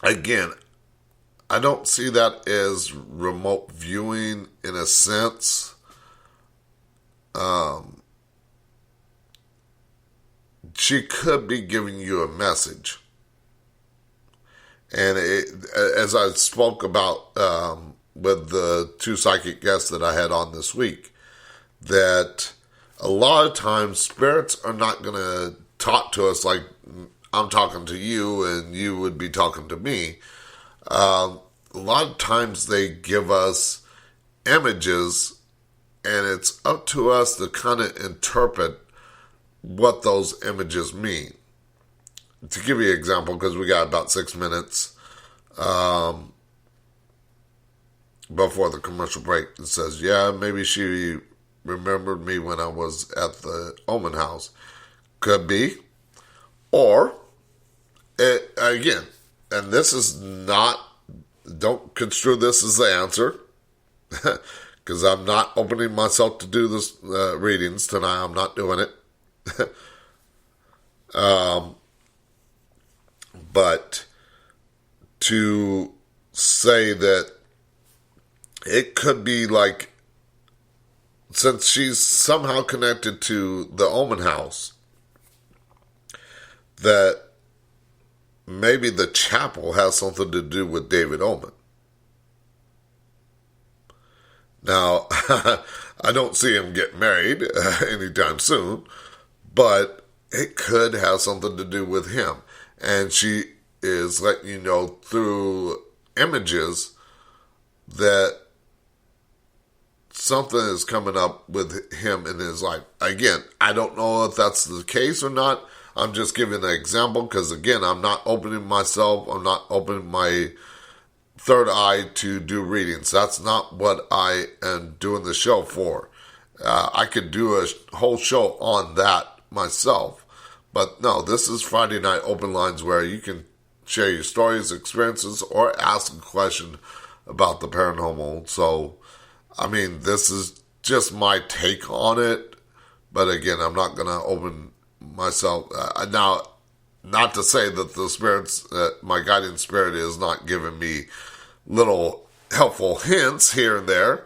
Speaker 1: again, I don't see that as remote viewing in a sense. She could be giving you a message. And as I spoke about with the two psychic guests that I had on this week, that a lot of times spirits are not going to talk to us like I'm talking to you and you would be talking to me. A lot of times they give us images, and it's up to us to kind of interpret what those images mean. To give you an example, because we got about 6 minutes before the commercial break, it says, yeah, maybe she remembered me when I was at the Omen house. Could be. Or, again, and this is not, don't construe this as the answer, because I'm not opening myself to do this readings tonight. I'm not doing it. but to say that it could be like, since she's somehow connected to the Omen house, that maybe the chapel has something to do with David Omen. Now, I don't see him get married anytime soon, but it could have something to do with him. And she is letting you know through images that something is coming up with him in his life. Again, I don't know if that's the case or not. I'm just giving an example because, again, I'm not opening myself. I'm not opening my third eye to do readings. That's not what I am doing the show for. I could do a whole show on that myself. But no, this is Friday Night Open Lines, where you can share your stories, experiences, or ask a question about the paranormal. So, I mean, this is just my take on it. But again, I'm not going to open myself. Now, not to say that the spirits, my guiding spirit is not giving me little helpful hints here and there,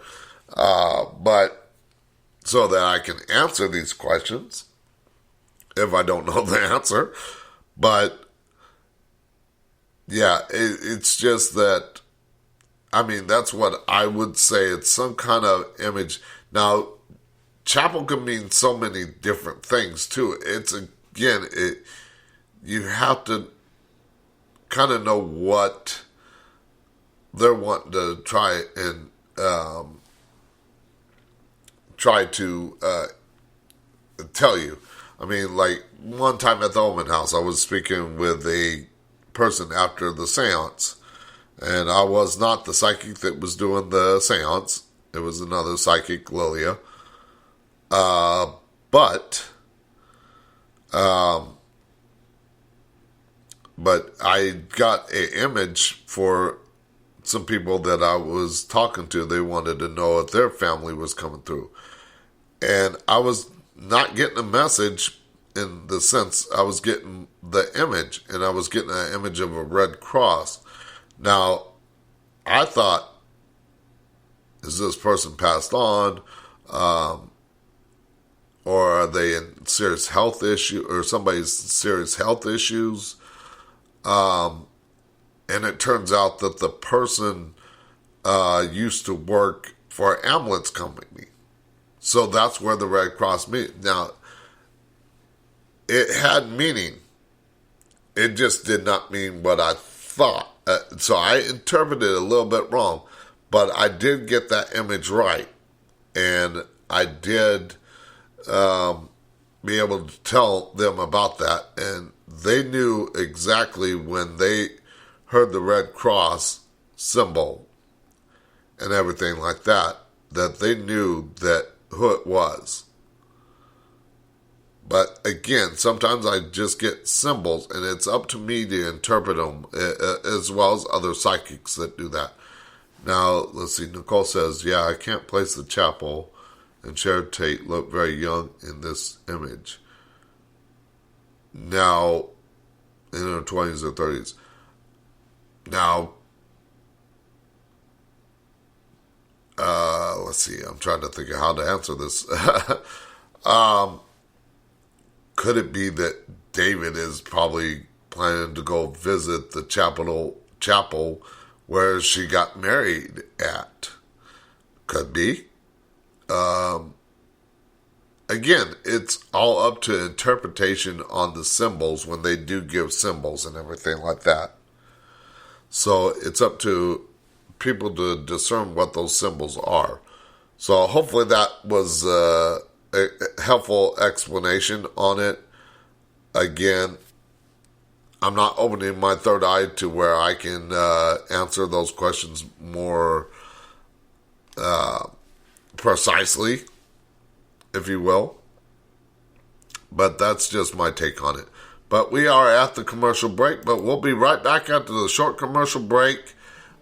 Speaker 1: but so that I can answer these questions if I don't know the answer. But yeah, it's just that, I mean, that's what I would say. It's some kind of image. Now, chapel can mean so many different things too. It's, again, you have to kind of know what they're wanting to try and tell you. I mean, like one time at the Omen House, I was speaking with a person after the seance, and I was not the psychic that was doing the seance. It was another psychic, Lilia. But I got an image for some people that I was talking to. They wanted to know if their family was coming through. And I was not getting a message in the sense I was getting the image, and I was getting an image of a red cross. Now, I thought, is this person passed on? Or are they in serious health issue, or somebody's serious health issues? And it turns out that the person used to work for an ambulance company. So that's where the Red Cross meet. Now, it had meaning. It just did not mean what I thought. So I interpreted it a little bit wrong. But I did get that image right. And I did be able to tell them about that. And they knew exactly when they heard the Red Cross symbol and everything like that, that they knew that who it was. But again, sometimes I just get symbols, and it's up to me to interpret them, as well as other psychics that do that. Now, let's see, Nicole says, yeah, I can't place the chapel, and Sharon Tate looked very young in this image. Now, in her 20s or 30s. Now, let's see, I'm trying to think of how to answer this. Could it be that David is probably planning to go visit the chapel where she got married at? Could be. Again, it's all up to interpretation on the symbols when they do give symbols and everything like that. So it's up to people to discern what those symbols are. So hopefully that was a helpful explanation on it. Again, I'm not opening my third eye to where I can answer those questions more precisely, if you will. But that's just my take on it. But we are at the commercial break, but we'll be right back after the short commercial break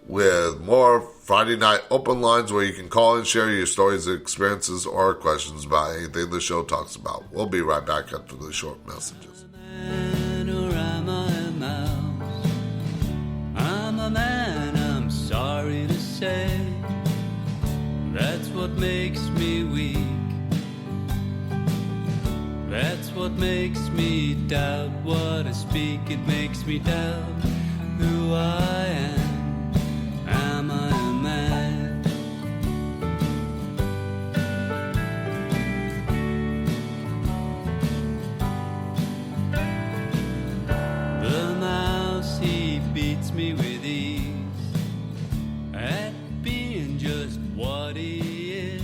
Speaker 1: with more Friday Night Open Lines, where you can call and share your stories, experiences, or questions about anything the show talks about. We'll be right back after the short messages.
Speaker 3: Or am I a mouse? doubt what I speak, it makes me doubt who I am. Am I a man? The mouse, he beats me with ease at being just what he is,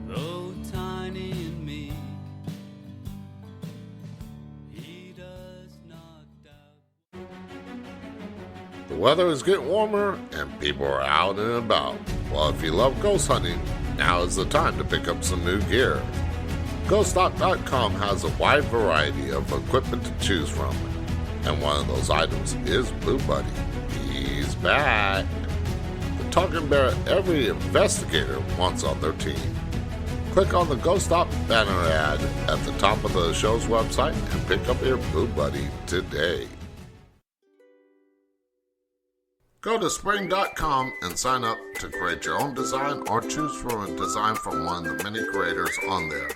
Speaker 3: though tiny and meek, he does not doubt.
Speaker 1: The weather is getting warmer and people are out and about. Well, if you love ghost hunting, now is the time to pick up some new gear. GhostStock.com has a wide variety of equipment to choose from, and one of those items is Blue Buddy. He's back. The talking bear every investigator wants on their team. Click on the Ghost Stop banner ad at the top of the show's website and pick up your Blue Buddy today. Go to spring.com and sign up to create your own design or choose from a design from one of the many creators on there.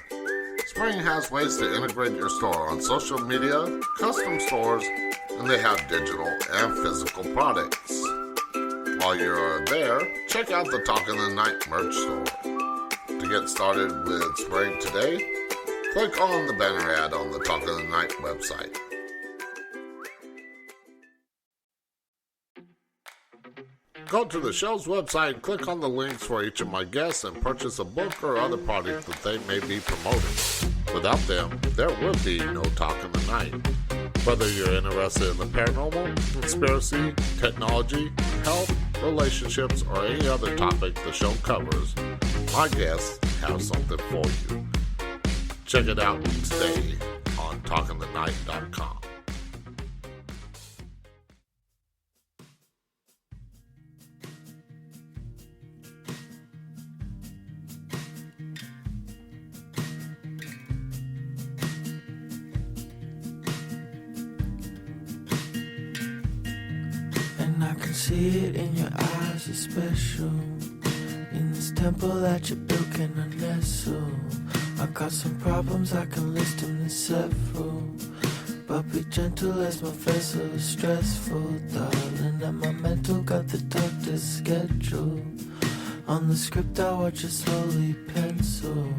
Speaker 1: Spring has ways to integrate your store on social media, custom stores, and they have digital and physical products. While you're there, check out the Talk in the Night merch store. To get started with Spring today, click on the banner ad on the Talk in the Night website. Go to the show's website and click on the links for each of my guests and purchase a book or other product that they may be promoting. Without them, there would be no Talk in the Night. Whether you're interested in the paranormal, conspiracy, technology, health, relationships, or any other topic the show covers, my guests have something for you. Check it out today on talkingthenight.com.
Speaker 3: And I can see it in your eyes, you're special. In this temple that you built, can I nestle? I got some problems, I can list them in several. But be gentle as my vessel is stressful, darling. And my mental got the doctor's schedule. On the script I watch it slowly pencil.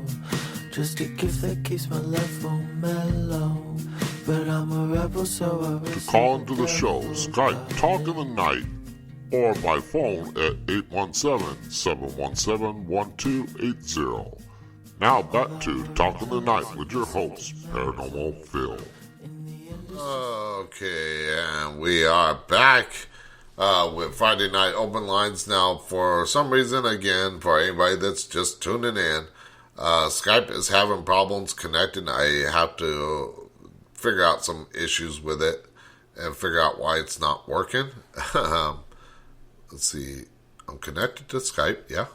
Speaker 3: Just a gift that keeps my level mellow. But I'm a rebel, so I
Speaker 1: To call into the show, Skype Talk in the Night, or by phone at 817-717-1280. Now back to Talk in the Night with your host, Paranormal Phil. Okay, and we are back with Friday Night Open Lines. Now, for some reason, again, for anybody that's just tuning in, Skype is having problems connecting. I have to figure out some issues with it and figure out why it's not working. Let's see. I'm connected to Skype, yeah.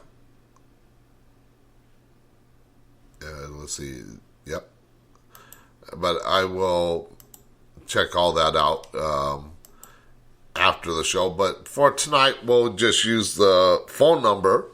Speaker 1: Let's see. Yep. But I will check all that out after the show. But for tonight, we'll just use the phone number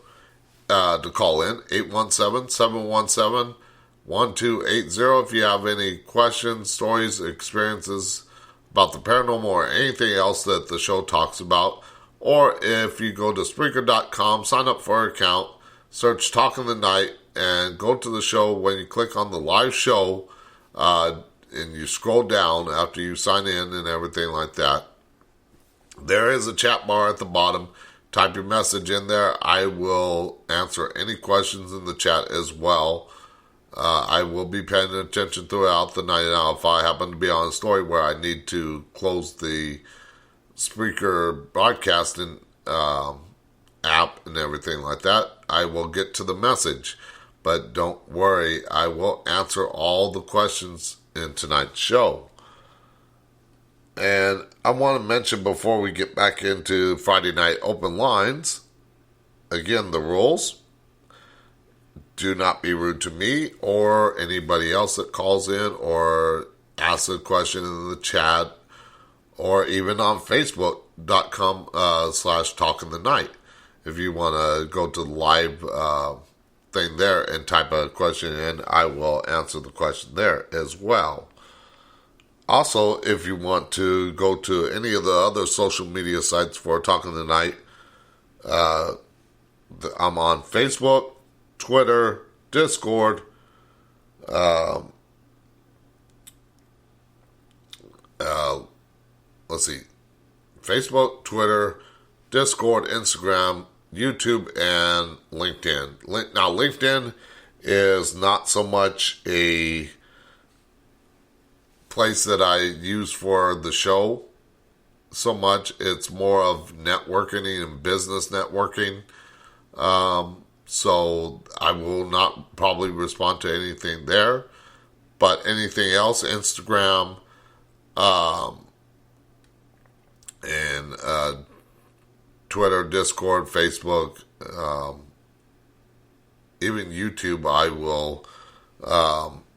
Speaker 1: to call in, 817-717-1280. If you have any questions, stories, experiences about the paranormal or anything else that the show talks about, or if you go to Spreaker.com, sign up for an account, search Talk in the Night, and go to the show. When you click on the live show, and you scroll down after you sign in and everything like that, there is a chat bar at the bottom. Type your message in there. I will answer any questions in the chat as well. I will be paying attention throughout the night. Now, if I happen to be on a story where I need to close the Spreaker broadcasting app and everything like that, I will get to the message. But don't worry, I will answer all the questions in tonight's show. And I want to mention before we get back into Friday Night Open Lines, again, the rules. Do not be rude to me or anybody else that calls in or asks a question in the chat, or even on Facebook.com/talkingthenight. If you want to go to the live thing there and type a question in, I will answer the question there as well. Also, if you want to go to any of the other social media sites for Talking Tonight, I'm on Facebook, Twitter, Discord, let's see, Facebook, Twitter, Discord, Instagram, YouTube, and LinkedIn. Now, LinkedIn is not so much a place that I use for the show so much. It's more of networking and business networking. So I will not probably respond to anything there. But anything else, Instagram, and Twitter, Discord, Facebook, even YouTube, I will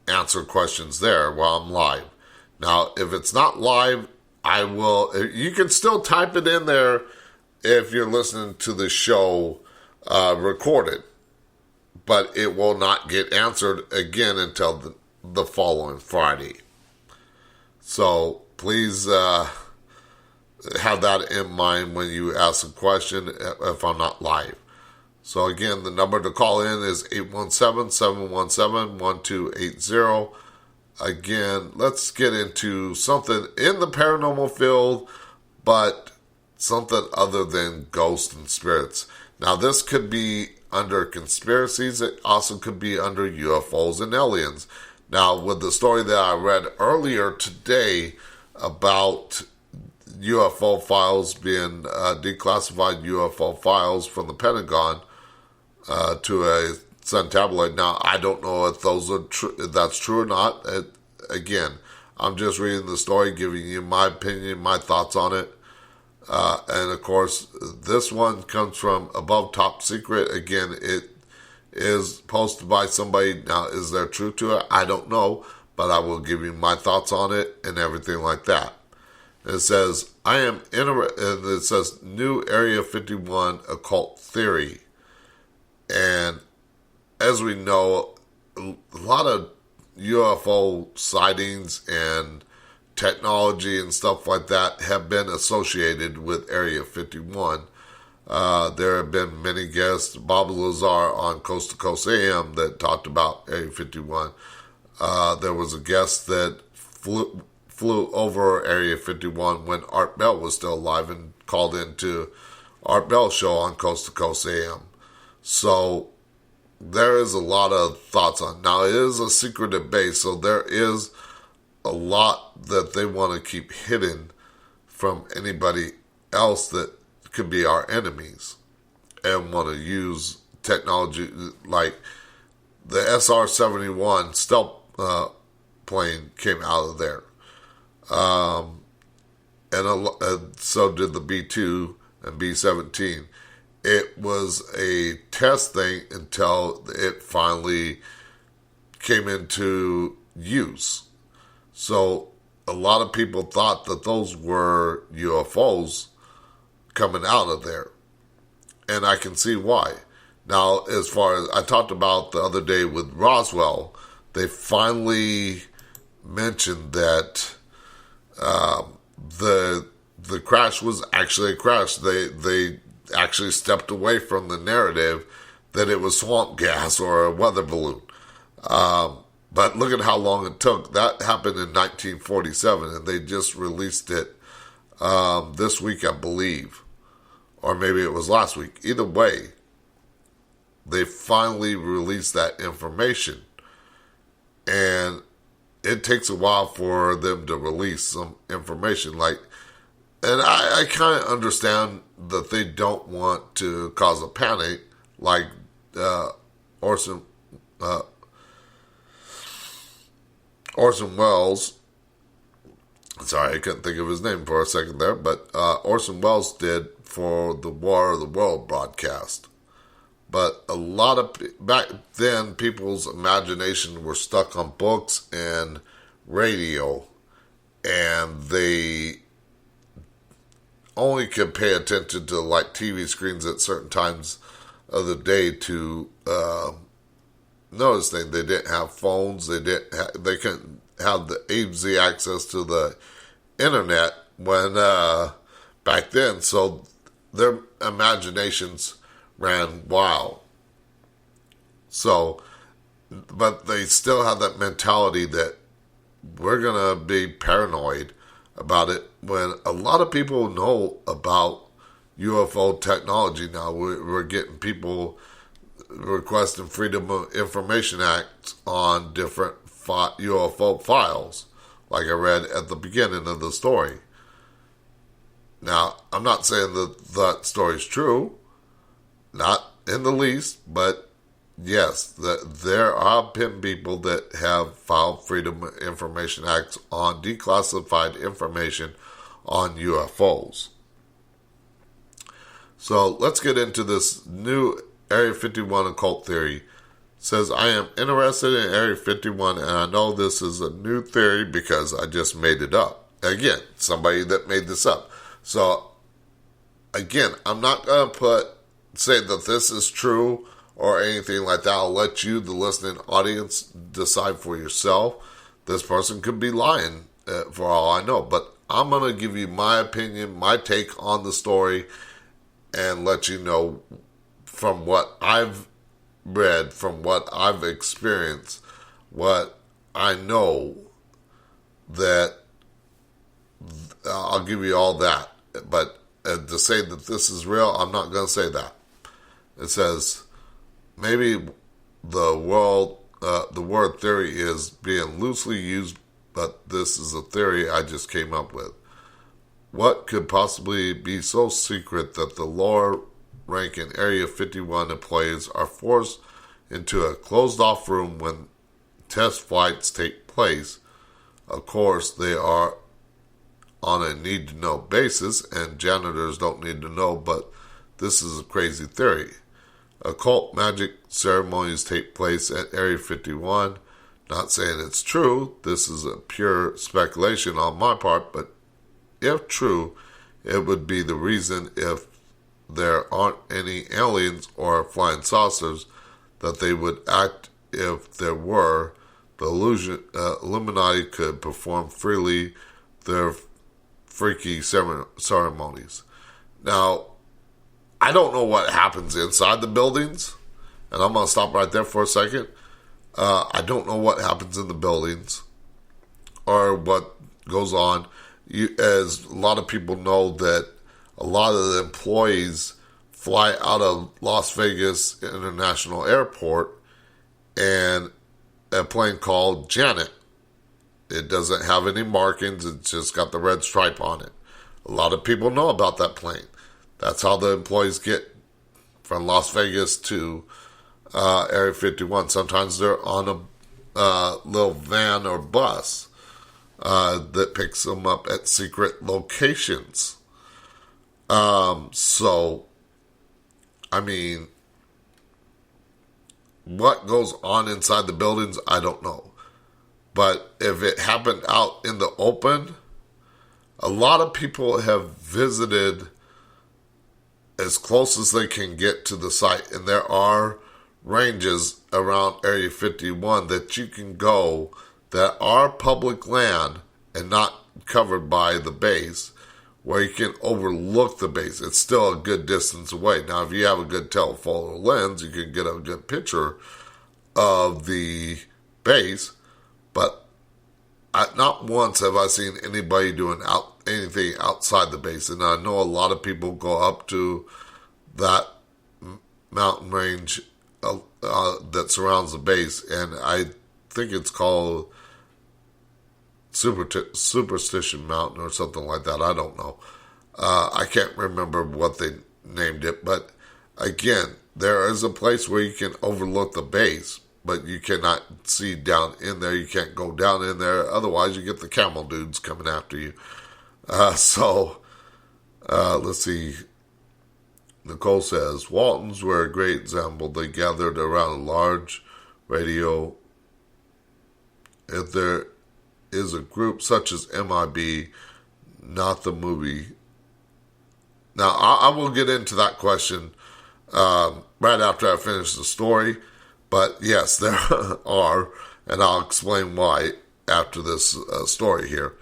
Speaker 1: answer questions there while I'm live. Now, if it's not live, I will. You can still type it in there if you're listening to the show recorded, but it will not get answered again until the following Friday. So please have that in mind when you ask a question if I'm not live. So again, the number to call in is 817-717-1280. Again, let's get into something in the paranormal field, but something other than ghosts and spirits. Now, this could be under conspiracies. It also could be under UFOs and aliens. Now, with the story that I read earlier today about UFO files being declassified UFO files from the Pentagon to a Sun tabloid. Now, I don't know if those are that's true or not. Again, I'm just reading the story, giving you my opinion, my thoughts on it. And of course, this one comes from Above Top Secret. Again, it is posted by somebody. Now, is there truth to it? I don't know, but I will give you my thoughts on it and everything like that. It says, and it says, new Area 51 occult theory. And as we know, a lot of UFO sightings and technology and stuff like that have been associated with Area 51. There have been many guests, Bob Lazar on Coast to Coast AM, that talked about Area 51. There was a guest that flew over Area 51 when Art Bell was still alive and called into Art Bell's show on Coast to Coast AM. So there is a lot of thoughts on it. Now, it is a secretive base, so there is a lot that they want to keep hidden from anybody else that could be our enemies and want to use technology like the SR-71 stealth plane came out of there. And so did the B-2 and B-17. It was a test thing until it finally came into use. So a lot of people thought that those were UFOs coming out of there. And I can see why. Now, as far as I talked about the other day with Roswell, they finally mentioned that the crash was actually a crash. They actually stepped away from the narrative that it was swamp gas or a weather balloon. But look at how long it took. That happened in 1947, and they just released it this week, I believe. Or maybe it was last week. Either way, they finally released that information. And it takes a while for them to release some information. And I kind of understand that they don't want to cause a panic, like Orson Welles. Sorry, I couldn't think of his name for a second there, but Orson Welles did for the War of the World broadcast. But a lot of, back then, people's imagination were stuck on books and radio, and they only could pay attention to like TV screens at certain times of the day to notice things. They didn't have phones. They couldn't have the easy access to the internet when back then, so their imaginations ran wild. So, but they still have that mentality that we're gonna be paranoid about it when a lot of people know about UFO technology now. We're getting people requesting Freedom of Information Act on different UFO files, like I read at the beginning of the story. Now, I'm not saying that story's true, not in the least, but yes, there have been people that have filed Freedom of Information Acts on declassified information on UFOs. So let's get into this new Area 51 occult theory. It says, I am interested in Area 51, and I know this is a new theory because I just made it up. Again, somebody that made this up. So, again, I'm not going to say that this is true or anything like that. I'll let you, the listening audience, decide for yourself. This person could be lying for all I know. But I'm going to give you my opinion, my take on the story, and let you know from what I've read, from what I've experienced, what I know, that I'll give you all that. But to say that this is real, I'm not going to say that. It says, maybe the word theory is being loosely used, but this is a theory I just came up with. What could possibly be so secret that the lower-ranking Area 51 employees are forced into a closed-off room when test flights take place? Of course, they are on a need-to-know basis, and janitors don't need to know, but this is a crazy theory. Occult magic ceremonies take place at Area 51. Not saying it's true. This is a pure speculation on my part, but if true, it would be the reason if there aren't any aliens or flying saucers that they would act if there were. The Illuminati could perform freely their freaky ceremonies. Now, I don't know what happens inside the buildings, and I'm going to stop right there for a second. I don't know what happens in the buildings or what goes on. As a lot of people know that a lot of the employees fly out of Las Vegas International Airport and a plane called Janet. It doesn't have any markings. It's just got the red stripe on it. A lot of people know about that plane. That's how the employees get from Las Vegas to Area 51. Sometimes they're on a little van or bus that picks them up at secret locations. So, I mean, what goes on inside the buildings, I don't know. But if it happened out in the open, a lot of people have visited as close as they can get to the site. And there are ranges around Area 51 that you can go that are public land and not covered by the base, where you can overlook the base. It's still a good distance away. Now, if you have a good telephoto lens, you can get a good picture of the base, but not once have I seen anybody doing anything outside the base. And I know a lot of people go up to that mountain range that surrounds the base, and I think it's called Superstition Mountain or something like that. I don't know. I can't remember what they named it, but again, there is a place where you can overlook the base, but you cannot see down in there. You can't go down in there. Otherwise, you get the camel dudes coming after you. Let's see. Nicole says, Waltons were a great example. They gathered around a large radio. If there is a group such as MIB, not the movie. Now, I will get into that question right after I finish the story. But yes, there are, and I'll explain why after this story here.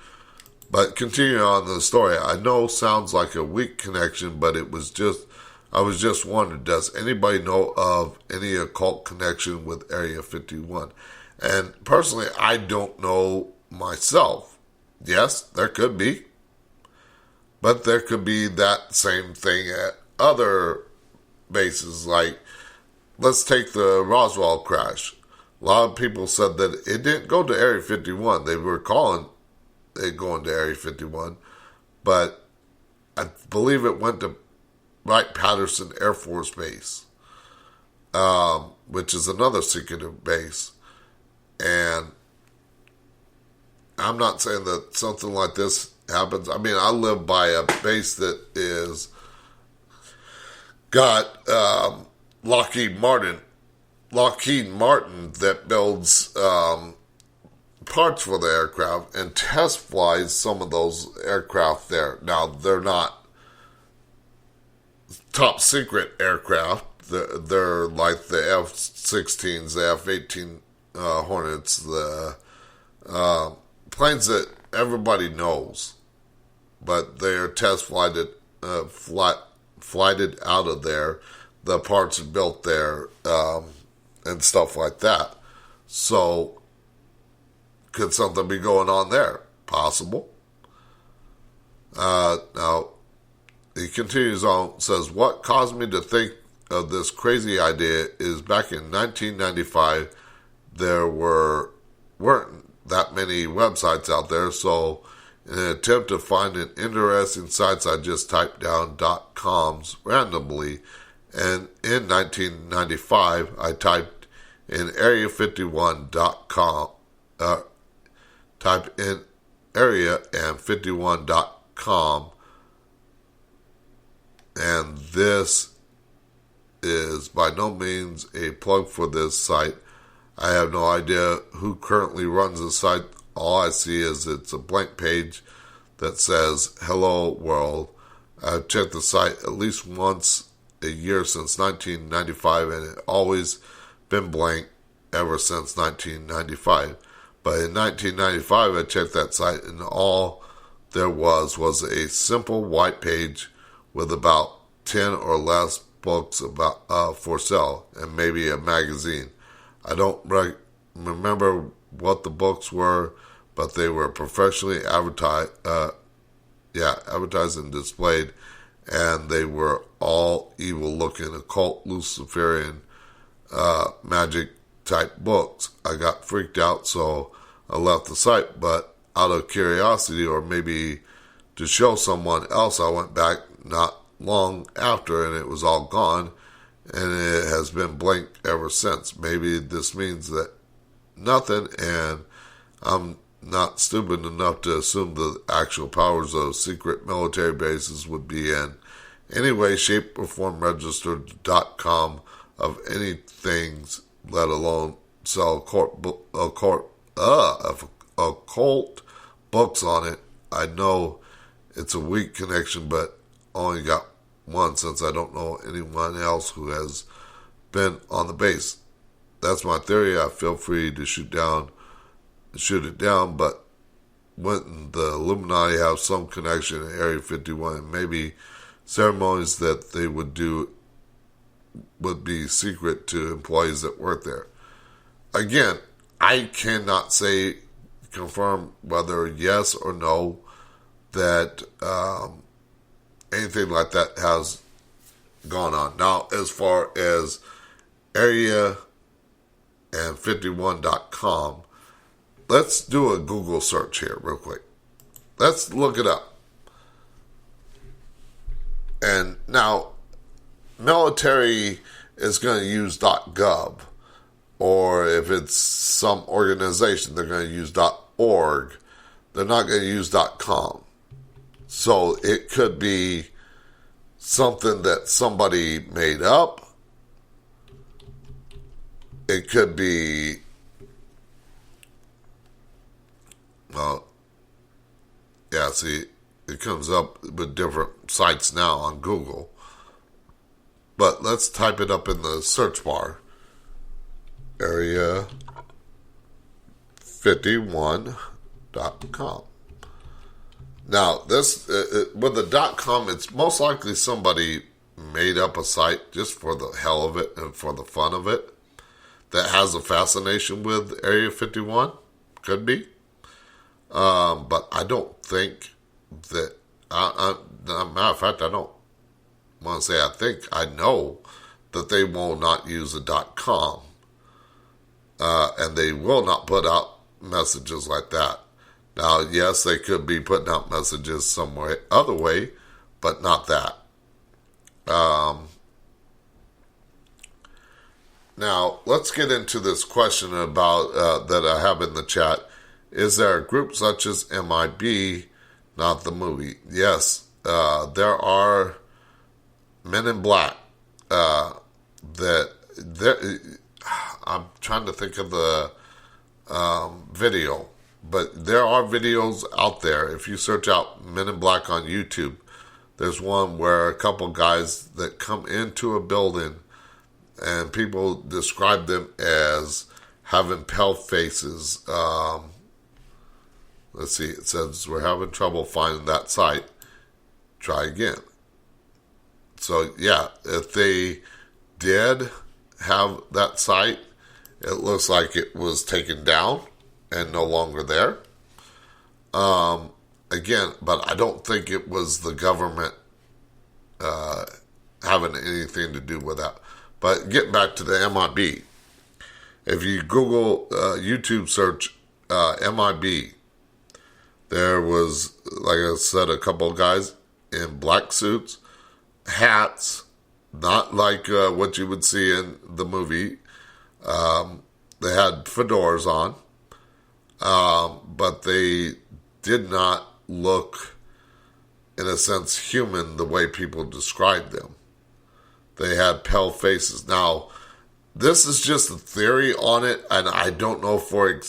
Speaker 1: But continuing on the story, I know sounds like a weak connection, but I was just wondering, does anybody know of any occult connection with Area 51? And personally, I don't know myself. Yes, there could be. But there could be that same thing at other bases. Like, let's take the Roswell crash. A lot of people said that it didn't go to Area 51. They were calling it going to Area 51. But I believe it went to Wright-Patterson Air Force Base, which is another secretive base. And I'm not saying that something like this happens. I mean, I live by a base that is got Lockheed Martin that builds parts for the aircraft and test flies some of those aircraft there. Now, they're not top secret aircraft. They're like the F-16s, the F-18 Hornets, the planes that everybody knows, but they are test flighted out of there. The parts are built there, and stuff like that. So, could something be going on there? Possible. Now, he continues on, says, what caused me to think of this crazy idea is back in 1995, there weren't that many websites out there, so in an attempt to find an interesting sites, I just typed down .coms randomly, and in 1995, I typed in area51.com, typed in area and 51.com, and this is by no means a plug for this site. I have no idea who currently runs the site. All I see is it's a blank page that says, hello world. I've checked the site at least once a year since 1995, and it always been blank ever since 1995. But in 1995, I checked that site, and all there was a simple white page with about 10 or less books about for sale, and maybe a magazine. I don't remember what the books were, but they were professionally advertised and displayed, and they were all evil-looking, occult, Luciferian, magic type books. I got freaked out, so I left the site, but out of curiosity, or maybe to show someone else, I went back not long after, and it was all gone, and it has been blank ever since. Maybe this means that nothing, and I'm not stupid enough to assume the actual powers of secret military bases would be in any way, shape, or form registered.com of anything, let alone sell occult books on it. I know it's a weak connection, but only got one, since I don't know anyone else who has been on the base. That's my theory. I feel free to shoot it down, but wouldn't the Illuminati have some connection in Area 51, and maybe ceremonies that they would do would be secret to employees that work there? Again, I cannot confirm whether yes or no that anything like that has gone on. Now, as far as area and 51.com, let's do a Google search here real quick. Let's look it up. And now, military is going to use .gov, or if it's some organization, they're going to use .org. They're not going to use .com. So it could be something that somebody made up. It could be, see, it comes up with different sites now on Google. But let's type it up in the search bar. Area area51.com. Now, this with the .com, it's most likely somebody made up a site just for the hell of it and for the fun of it that has a fascination with Area 51. Could be. But I don't think that, matter of fact, I don't want to say I think, I know that they will not use a .com. And they will not put out messages like that. Now, yes, they could be putting out messages some way, other way, but not that. Now, let's get into this question about that I have in the chat. Is there a group such as MIB, not the movie? Yes, there are Men in Black that I'm trying to think of the video, but there are videos out there. If you search out Men in Black on YouTube, there's one where a couple guys that come into a building and people describe them as having pale faces. Let's see, it says, we're having trouble finding that site. Try again. So, yeah, if they did have that site, it looks like it was taken down and no longer there. Again, but I don't think it was the government having anything to do with that. But getting back to the MIB, if you Google YouTube search MIB, there was, like I said, a couple of guys in black suits, hats, not like what you would see in the movie. They had fedoras on, but they did not look, in a sense, human the way people described them. They had pale faces. Now, this is just a theory on it, and I don't know for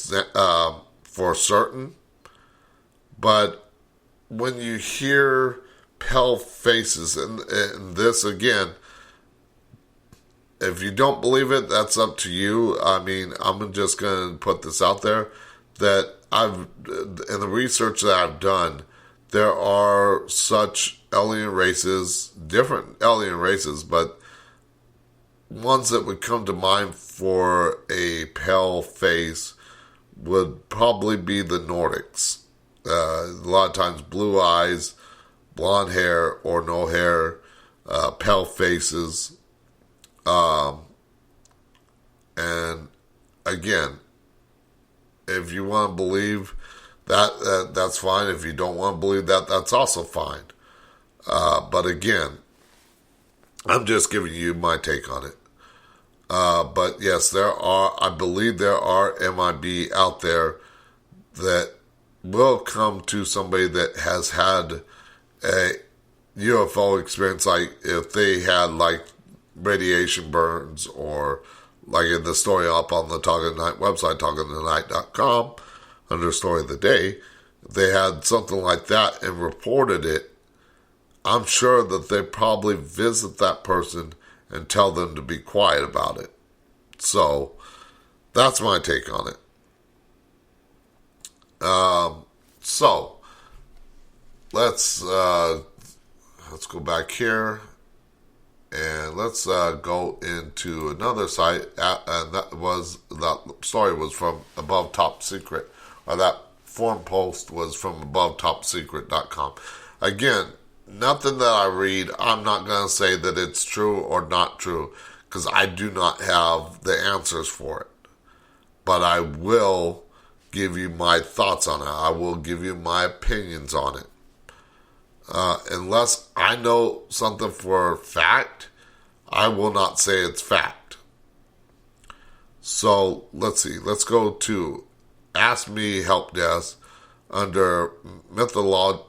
Speaker 1: certain. But when you hear pale faces, and this again, if you don't believe it, that's up to you. I mean, I'm just going to put this out there that in the research that I've done, there are such alien races, different alien races, but ones that would come to mind for a pale face would probably be the Nordics. A lot of times blue eyes, blonde hair or no hair, pale faces. And again, if you want to believe that, that's fine. If you don't want to believe that, that's also fine. But again, I'm just giving you my take on it. But yes, I believe there are MIB out there that will come to somebody that has had a UFO experience, like if they had like radiation burns, or like in the story up on the Talk of the Night website, talkofthenight.com, under Story of the Day, they had something like that and reported it. I'm sure that they probably visit that person and tell them to be quiet about it. So that's my take on it. So let's go back here, and let's go into another site, and that story was from Above Top Secret, or that forum post was from AboveTopSecret.com. Again, nothing that I read, I'm not going to say that it's true or not true, because I do not have the answers for it. But I will give you my thoughts on it. I will give you my opinions on it. Unless I know something for fact, I will not say it's fact. So, let's see. Let's go to Ask Me Help Desk under mythology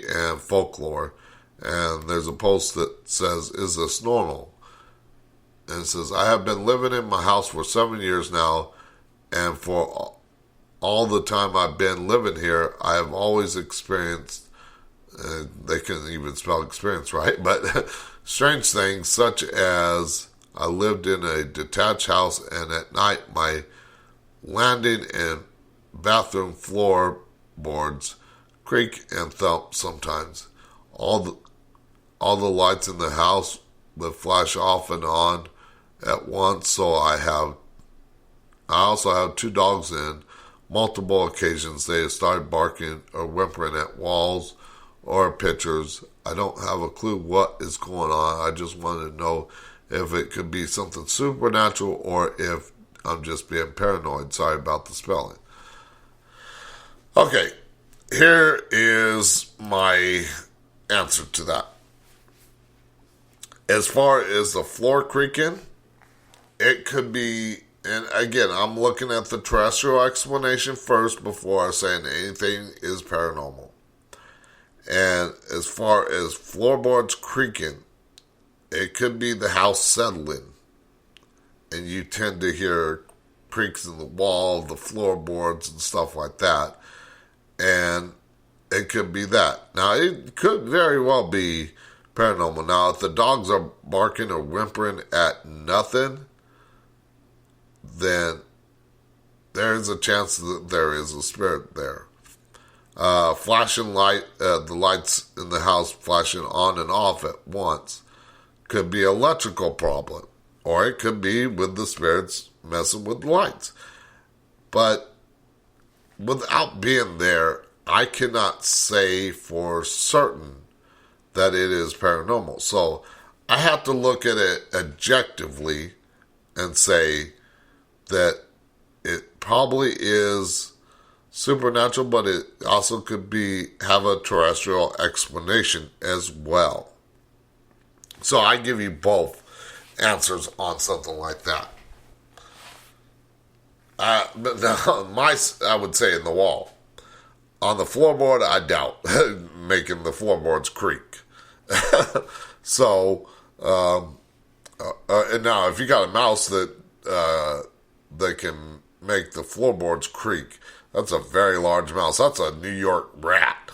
Speaker 1: and folklore. And there's a post that says, is this normal? And it says, I have been living in my house for 7 years now, and for all the time I've been living here, I have always experienced, they can even spell experience right, but strange things such as I lived in a detached house, and at night my landing and bathroom floorboards creak and thump sometimes. All the lights in the house would flash off and on at once, so I also have 2 dogs in multiple occasions. They have started barking or whimpering at walls or pictures. I don't have a clue what is going on. I just wanted to know if it could be something supernatural or if I'm just being paranoid. Sorry about the spelling. Okay, here is my answer to that. As far as the floor creaking, it could be, and again, I'm looking at the terrestrial explanation first before saying anything is paranormal. And as far as floorboards creaking, it could be the house settling. And you tend to hear creaks in the wall, the floorboards, and stuff like that. And it could be that. Now, it could very well be paranormal. Now, if the dogs are barking or whimpering at nothing, then there is a chance that there is a spirit there. Flashing light, the lights in the house flashing on and off at once could be an electrical problem, or it could be with the spirits messing with the lights. But without being there, I cannot say for certain that it is paranormal. So I have to look at it objectively and say that it probably is supernatural, but it also could have a terrestrial explanation as well. So I give you both answers on something like that. But now, I would say in the wall. On the floorboard, I doubt making the floorboards creak. So, and now if you got a mouse that can make the floorboards creak, that's a very large mouse. That's a New York rat.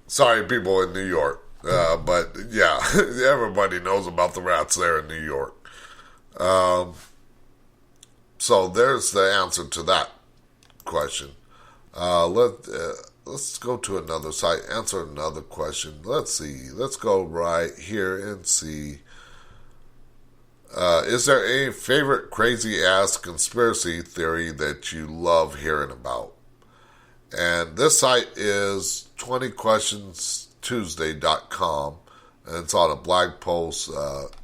Speaker 1: Sorry, people in New York. But yeah, everybody knows about the rats there in New York. So there's the answer to that question. Let's go to another site, answer another question. Let's see. Let's go right here and see. Is there any favorite crazy-ass conspiracy theory that you love hearing about? And this site is 20questionstuesday.com, and it's on a blog post,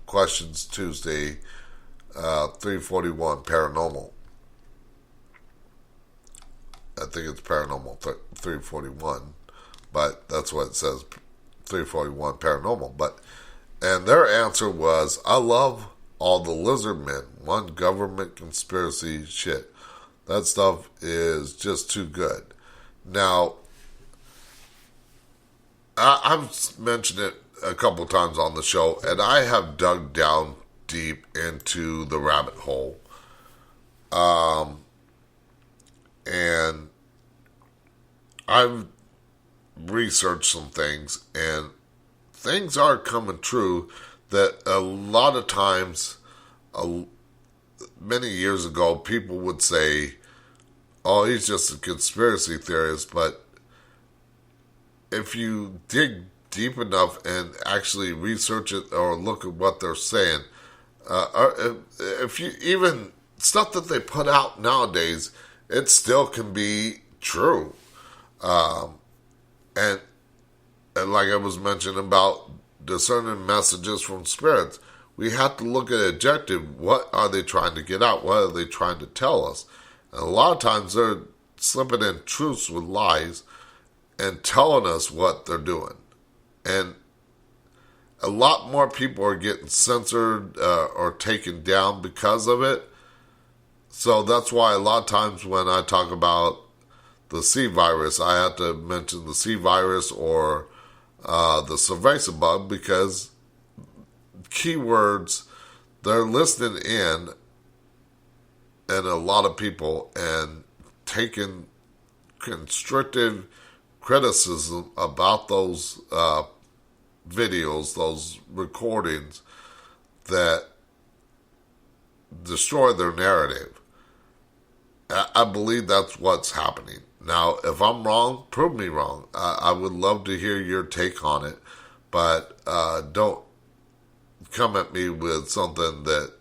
Speaker 1: Questions Tuesday, 341 Paranormal. I think it's Paranormal 341, but that's what it says, 341 Paranormal. And their answer was, I love all the lizard men, one government conspiracy shit. That stuff is just too good. Now, I've mentioned it a couple times on the show, and I have dug down deep into the rabbit hole. And I've researched some things, and things are coming true that a lot of times, many years ago, people would say, oh, he's just a conspiracy theorist. But if you dig deep enough and actually research it or look at what they're saying, if you even stuff that they put out nowadays, it still can be true. And like I was mentioning about discerning messages from spirits, we have to look at objective. What are they trying to get out? What are they trying to tell us? And a lot of times they're slipping in truths with lies and telling us what they're doing. And a lot more people are getting censored or taken down because of it. So that's why a lot of times when I talk about the C virus, I have to mention the C virus or the cerveza bug, because keywords, they're listening in, and a lot of people, and taking constructive criticism about those videos, those recordings, that destroy their narrative. I believe that's what's happening. Now, if I'm wrong, prove me wrong. I would love to hear your take on it, but don't come at me with something that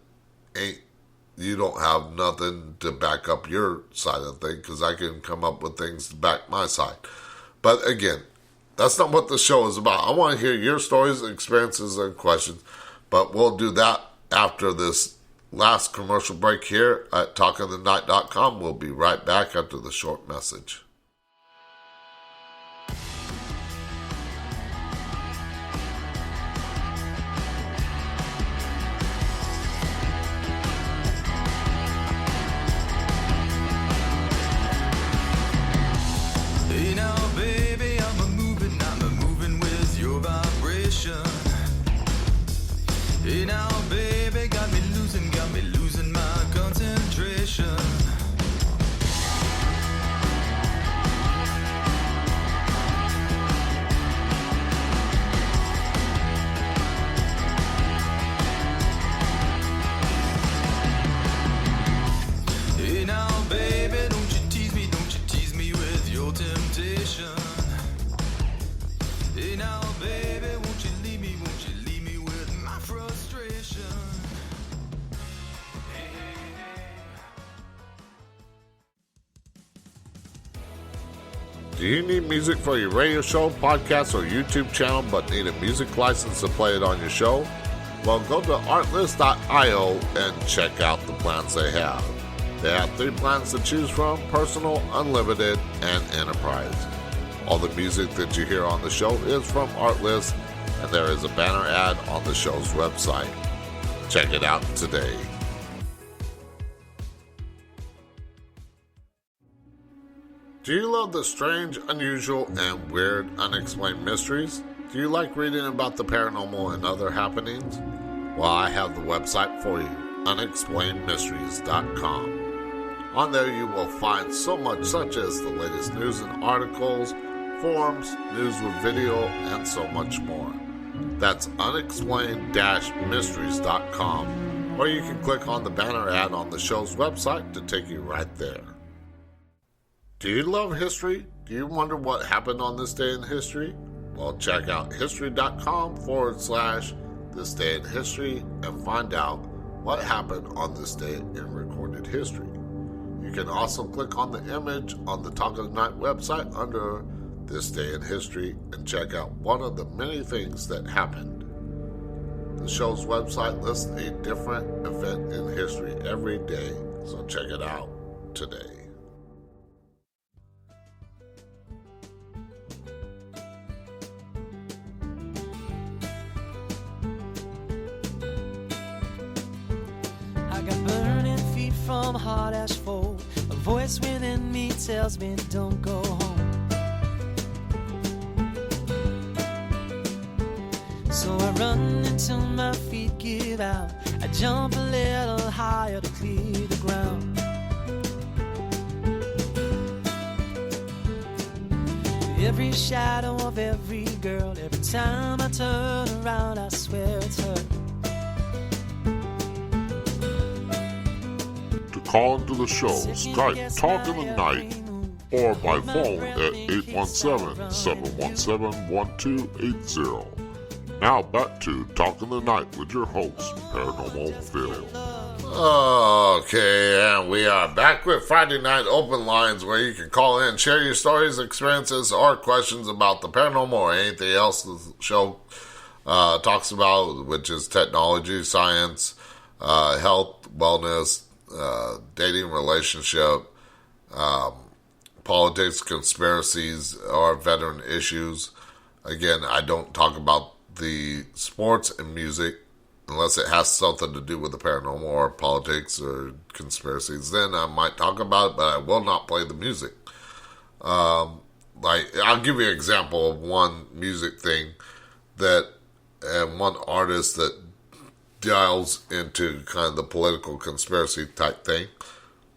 Speaker 1: you don't have nothing to back up your side of the thing, because I can come up with things to back my side. But again, that's not what the show is about. I want to hear your stories, experiences, and questions, but we'll do that after this last commercial break here at talkingthenight.com. We'll be right back after the short message.
Speaker 3: Hey now, baby, I'm a moving with your vibration. Hey now, baby, got me losing my concentration. Hey now, baby, don't you tease me with your temptation. Hey now, baby, won't you leave me with my frustration.
Speaker 1: Do you need music for your radio show, podcast, or YouTube channel, but need a music license to play it on your show? Well, go to artlist.io and check out the plans they have. They have 3 plans to choose from: personal, unlimited, and enterprise. All the music that you hear on the show is from Artlist, and there is a banner ad on the show's website. Check it out today. Do you love the strange, unusual, and weird unexplained mysteries? Do you like reading about the paranormal and other happenings? Well, I have the website for you, unexplainedmysteries.com. On there you will find so much, such as the latest news and articles, forums, news with video, and so much more. That's unexplained-mysteries.com, or you can click on the banner ad on the show's website to take you right there. Do you love history? Do you wonder what happened on this day in history? Well, check out history.com/this day in history and find out what happened on this day in recorded history. You can also click on the image on the Talk of the Night website under This Day in History and check out one of the many things that happened. The show's website lists a different event in history every day, so check it out today.
Speaker 6: I got burning feet from hard asphalt. A voice within me tells me don't go home. So I run until my feet give out. I jump a little higher to clear the ground. Every shadow of every girl, every time I turn around, I swear it's her.
Speaker 7: Call into the show, Skype Talk in the Night, or by phone at 817-717-1280. Now back to Talk in the Night with your host, Paranormal Phil.
Speaker 1: Okay, and we are back with Friday Night Open Lines, where you can call in, share your stories, experiences, or questions about the paranormal or anything else the show talks about, which is technology, science, health, wellness, dating, relationship, politics, conspiracies, or veteran issues. Again, I don't talk about the sports and music unless it has something to do with the paranormal or politics or conspiracies. Then I might talk about it, but I will not play the music. Like, I'll give you an example of one music thing and one artist that dials into kind of the political conspiracy type thing.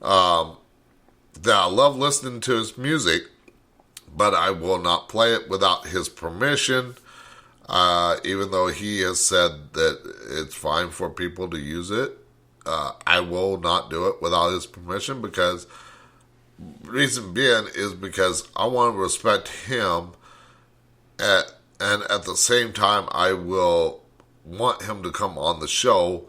Speaker 1: That I love listening to his music, but I will not play it without his permission, even though he has said that it's fine for people to use it. I will not do it without his permission, because reason being is because I want to respect him, and at the same time I will want him to come on the show,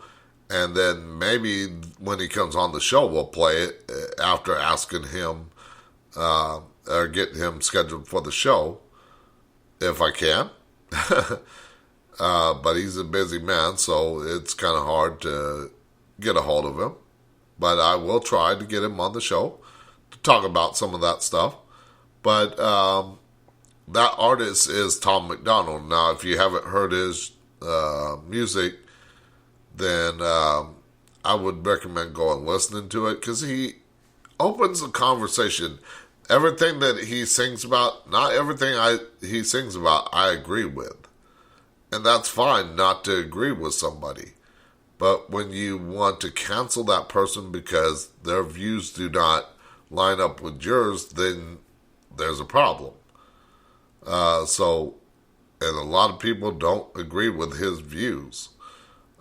Speaker 1: and then maybe when he comes on the show we'll play it after asking him or getting him scheduled for the show if I can. But he's a busy man, so it's kind of hard to get a hold of him. But I will try to get him on the show to talk about some of that stuff. But that artist is Tom McDonald. Now, if you haven't heard his music, then I would recommend going listening to it, because he opens the conversation. Everything that he sings about, not everything he sings about, I agree with. And that's fine not to agree with somebody. But when you want to cancel that person because their views do not line up with yours, then there's a problem. And a lot of people don't agree with his views.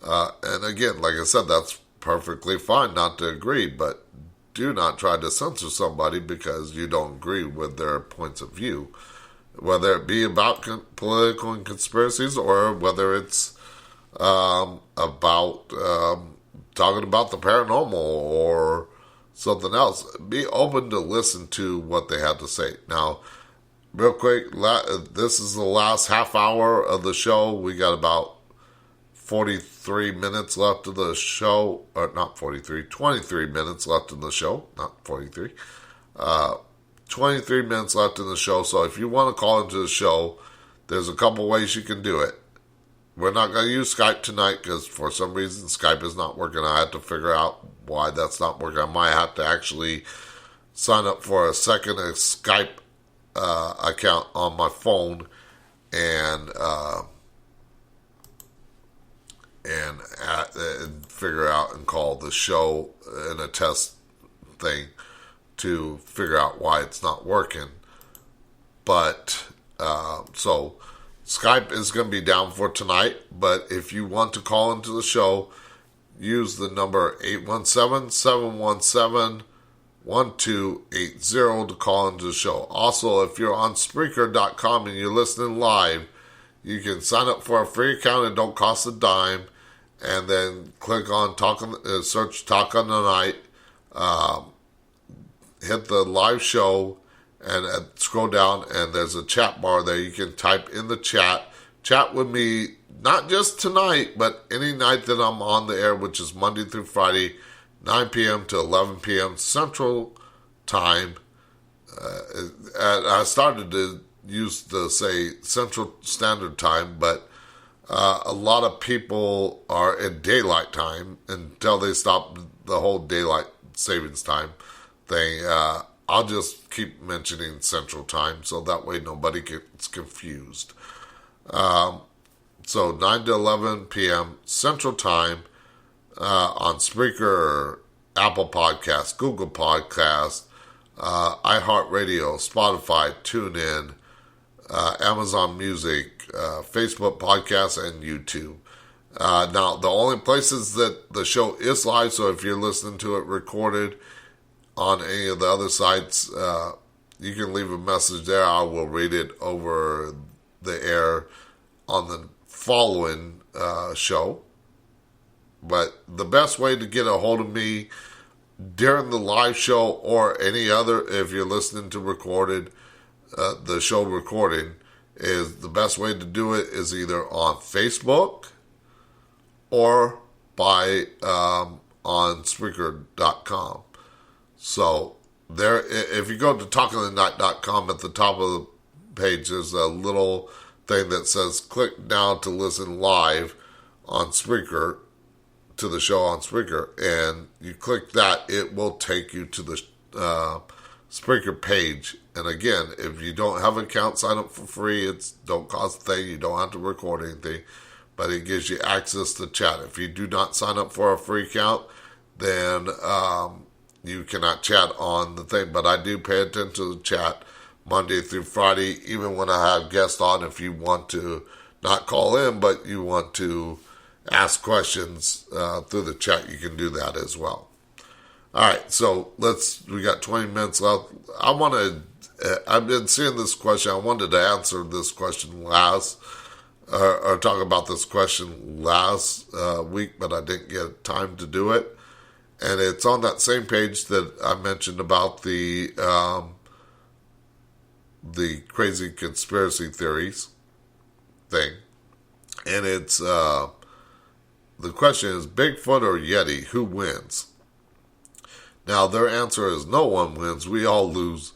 Speaker 1: And again, like I said, that's perfectly fine not to agree, but do not try to censor somebody because you don't agree with their points of view. Whether it be about political conspiracies or whether it's about talking about the paranormal or something else. Be open to listen to what they have to say. Now, real quick, this is the last half hour of the show. We got about 43 minutes left of the show. Or not 43, 23 minutes left in the show. Not 43. 23 minutes left in the show. So if you want to call into the show, there's a couple ways you can do it. We're not going to use Skype tonight because for some reason Skype is not working. I had to figure out why that's not working. I might have to actually sign up for a second Skype account on my phone and figure out and call the show in a test thing to figure out why it's not working. But so Skype is going to be down for tonight, but if you want to call into the show, use the number 817-717-1280 to call into the show. Also, if you're on Spreaker.com and you're listening live, you can sign up for a free account. It don't cost a dime, and then click on search Talk on the Night, hit the live show, and scroll down, and there's a chat bar there. You can type in the chat with me, not just tonight, but any night that I'm on the air, which is Monday through Friday, 9 p.m. to 11 p.m. Central Time. And I started to use the say Central Standard Time, but a lot of people are in daylight time until they stop the whole daylight savings time thing. I'll just keep mentioning Central Time so that way nobody gets confused. So 9 to 11 p.m. Central Time on Spreaker, Apple Podcasts, Google Podcasts, iHeartRadio, Spotify, TuneIn, Amazon Music, Facebook Podcasts, and YouTube. Now, the only places that the show is live, so if you're listening to it recorded on any of the other sites, you can leave a message there. I will read it over the air on the following show. But the best way to get a hold of me during the live show or any other, if you're listening to recorded, the show recording, is the best way to do it is either on Facebook or by on Spreaker.com. So there, if you go to talkingthenight.com, at the top of the page, there's a little thing that says click now to listen live on Spreaker, to the show on Spreaker, and you click that, it will take you to the Spreaker page. And again, if you don't have an account, sign up for free. It's don't cost a thing. You don't have to record anything, but it gives you access to chat. If you do not sign up for a free account, then you cannot chat on the thing. But I do pay attention to the chat Monday through Friday, even when I have guests on. If you want to not call in, but you want to ask questions through the chat, you can do that as well. All right, so we got 20 minutes left. I've been seeing this question. I wanted to answer this question or talk about this question last week, but I didn't get time to do it. And it's on that same page that I mentioned about the crazy conspiracy theories thing. And it's, the question is, Bigfoot or Yeti, who wins? Now, their answer is no one wins. We all lose.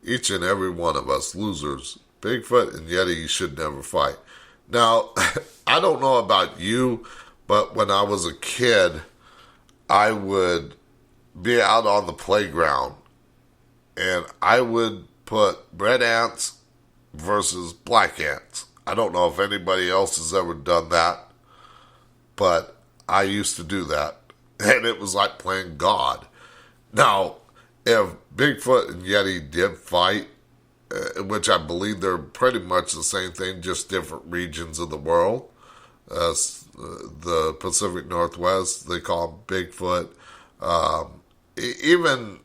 Speaker 1: Each and every one of us losers. Bigfoot and Yeti should never fight. Now, I don't know about you, but when I was a kid, I would be out on the playground and I would put red ants versus black ants. I don't know if anybody else has ever done that, but I used to do that. And it was like playing God. Now, if Bigfoot and Yeti did fight, which I believe they're pretty much the same thing, just different regions of the world. The Pacific Northwest, they call them Bigfoot. Even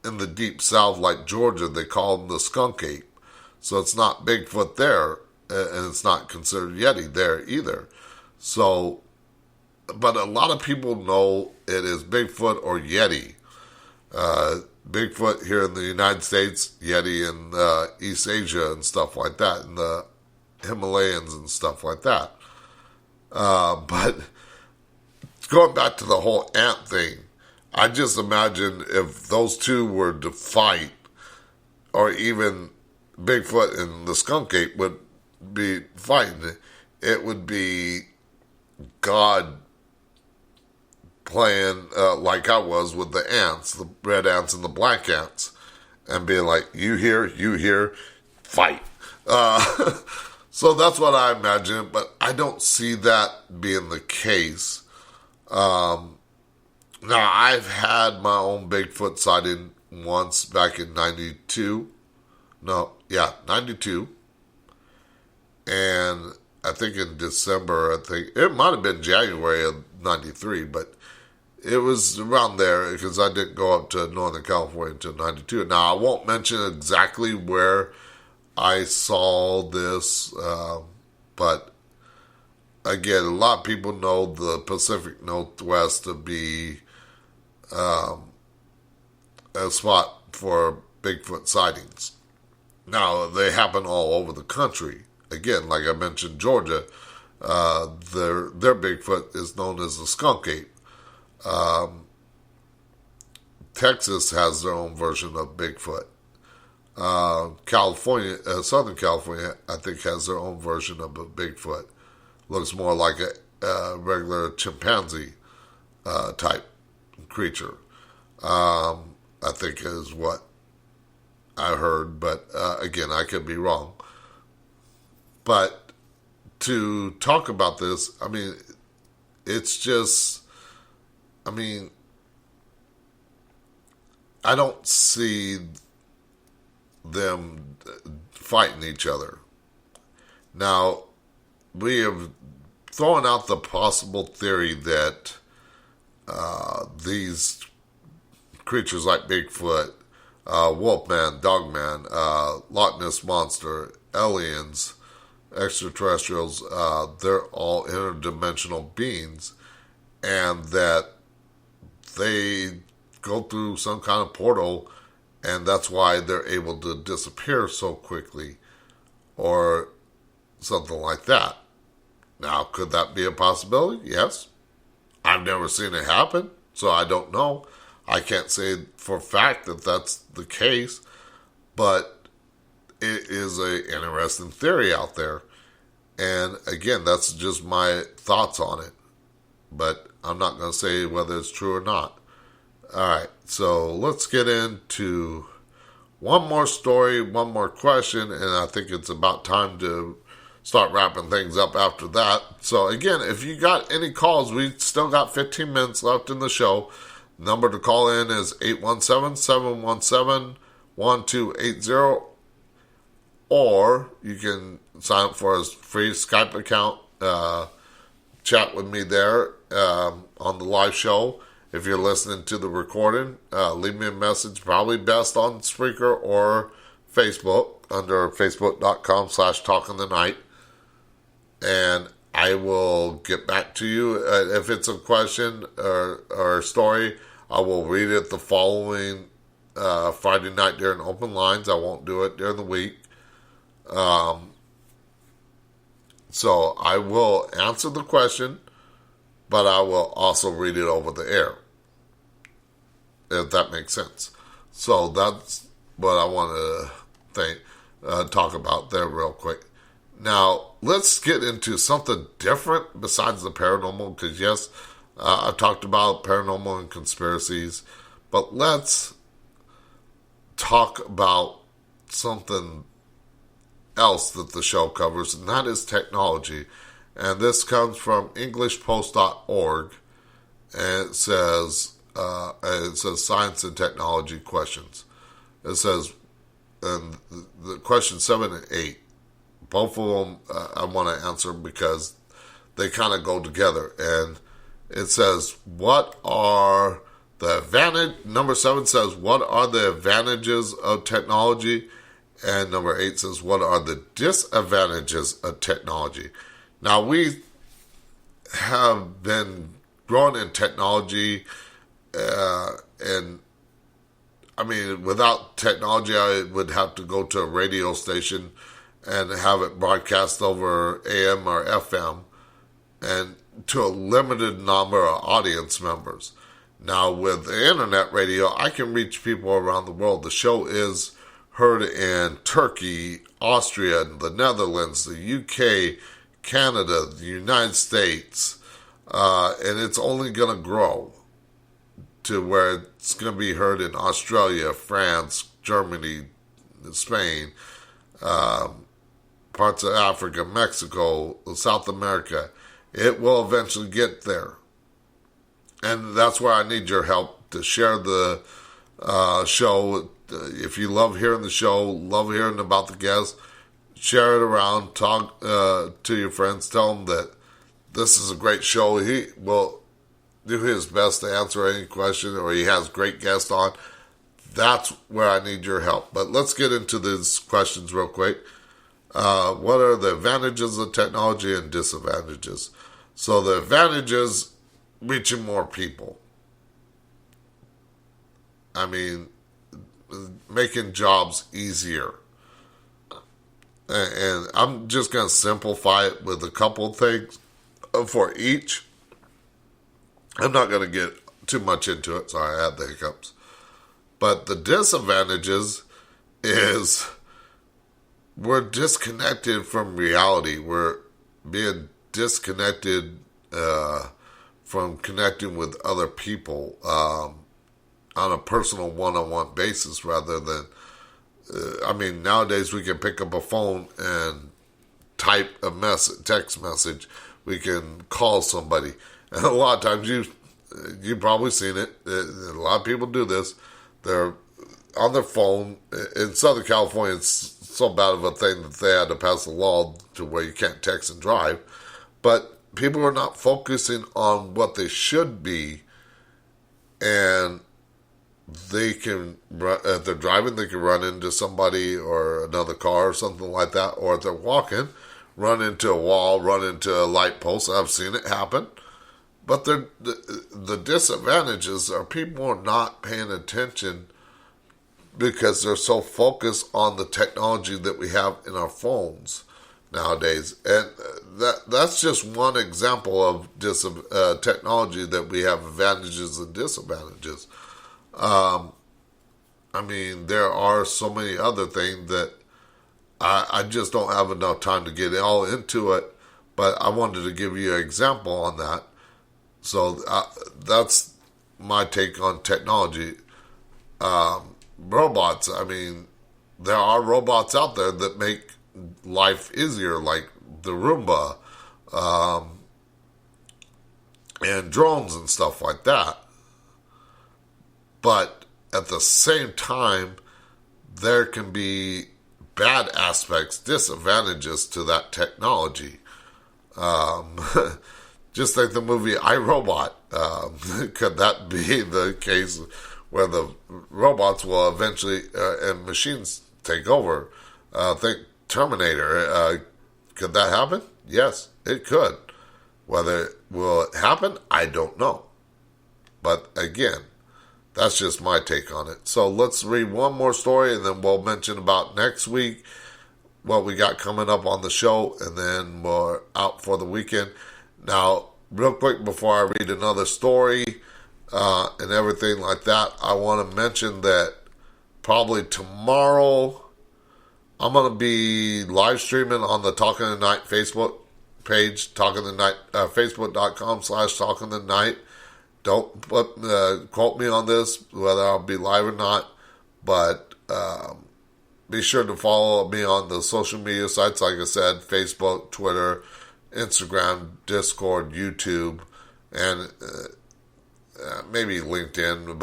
Speaker 1: in the deep south, like Georgia, they call them the skunk ape. So it's not Bigfoot there, and it's not considered Yeti there either. So, but a lot of people know it is Bigfoot or Yeti. Bigfoot here in the United States, Yeti in East Asia and stuff like that, in the Himalayas and stuff like that. But going back to the whole ant thing, I just imagine if those two were to fight, or even Bigfoot and the skunk ape would be fighting, it would be God playing like I was with the ants, the red ants and the black ants, and being like, you here, fight. So that's what I imagine, but I don't see that being the case. Now, I've had my own Bigfoot sighting once back in 92. 92. And I think in December, it might have been January of 93, but it was around there because I didn't go up to Northern California until 92. Now, I won't mention exactly where I saw this, but again, a lot of people know the Pacific Northwest to be a spot for Bigfoot sightings. Now, they happen all over the country. Again, like I mentioned, Georgia, their Bigfoot is known as the skunk ape. Texas has their own version of Bigfoot. California, Southern California, I think has their own version of a Bigfoot. Looks more like a regular chimpanzee type creature. I think is what I heard, but again, I could be wrong. But to talk about this, I mean, it's just, I mean, I don't see them fighting each other. Now, we have thrown out the possible theory that these creatures like Bigfoot, Wolfman, Dogman, Loch Ness Monster, aliens, extraterrestrials, they're all interdimensional beings, and that they go through some kind of portal, and that's why they're able to disappear so quickly, or something like that. Now, could that be a possibility? Yes. I've never seen it happen, so I don't know. I can't say for a fact that that's the case, but it is an interesting theory out there. And again, that's just my thoughts on it. But I'm not going to say whether it's true or not. Alright, so let's get into one more story, one more question, and I think it's about time to start wrapping things up after that. So again, if you got any calls, we still got 15 minutes left in the show. Number to call in is 817-717-1280, or you can sign up for a free Skype account chat with me there on the live show. If you're listening to the recording, leave me a message, probably best on Spreaker or Facebook, under facebook.com/talkingthenight. And I will get back to you. If it's a question or a story, I will read it the following Friday night during open lines. I won't do it during the week. So I will answer the question, but I will also read it over the air, if that makes sense. So that's what I want to talk about there real quick. Now, let's get into something different besides the paranormal, because yes, I've talked about paranormal and conspiracies, but let's talk about something else that the show covers, and that is technology. And this comes from englishpost.org, and it says science and technology questions. It says, and the question 7 and 8, both of them I want to answer because they kind of go together. And it says, what are the advantage? Number 7 says, what are the advantages of technology? And number 8 says, what are the disadvantages of technology? Now, we have been growing in technology, and I mean, without technology, I would have to go to a radio station and have it broadcast over AM or FM, and to a limited number of audience members. Now, with the internet radio, I can reach people around the world. The show is heard in Turkey, Austria, the Netherlands, the UK, Canada, the United States, and it's only going to grow to where it's going to be heard in Australia, France, Germany, Spain, parts of Africa, Mexico, South America. It will eventually get there. And that's where I need your help to share the show. If you love hearing the show, love hearing about the guests, share it around, talk to your friends, tell them that this is a great show. He will do his best to answer any question, or he has great guests on. That's where I need your help. But let's get into these questions real quick. What are the advantages of technology and disadvantages? So the advantages, reaching more people. I mean, making jobs easier. And I'm just going to simplify it with a couple of things for each. I'm not going to get too much into it. Sorry, I had the hiccups. But the disadvantages is we're disconnected from reality. We're being disconnected from connecting with other people on a personal one-on-one basis rather than, nowadays we can pick up a phone and type a text message. We can call somebody. And a lot of times you've probably seen it. A lot of people do this. They're on their phone. In Southern California, it's so bad of a thing that they had to pass a law to where you can't text and drive. But people are not focusing on what they should be, and they can, if they're driving, they can run into somebody or another car or something like that. Or if they're walking, run into a wall, run into a light post. I've seen it happen. But the disadvantages are people are not paying attention because they're so focused on the technology that we have in our phones nowadays. And that's just one example of technology that we have advantages and disadvantages. There are so many other things that I just don't have enough time to get all into it, but I wanted to give you an example on that. So that's my take on technology. Robots, there are robots out there that make life easier, like the Roomba, and drones and stuff like that. But at the same time, there can be bad aspects, disadvantages to that technology. Just like the movie I, Robot. Could that be the case where the robots will eventually, and machines take over? Think Terminator. Could that happen? Yes, it could. Whether it will happen, I don't know. But again, that's just my take on it. So let's read one more story, and then we'll mention about next week, what we got coming up on the show, and then we're out for the weekend. Now, real quick before I read another story and everything like that, I want to mention that probably tomorrow I'm going to be live streaming on the Talking the Night Facebook page, Talking the Night, facebook.com/Talking the Night. Don't quote me on this, whether I'll be live or not, but be sure to follow me on the social media sites, like I said, Facebook, Twitter, Instagram, Discord, YouTube, and maybe LinkedIn.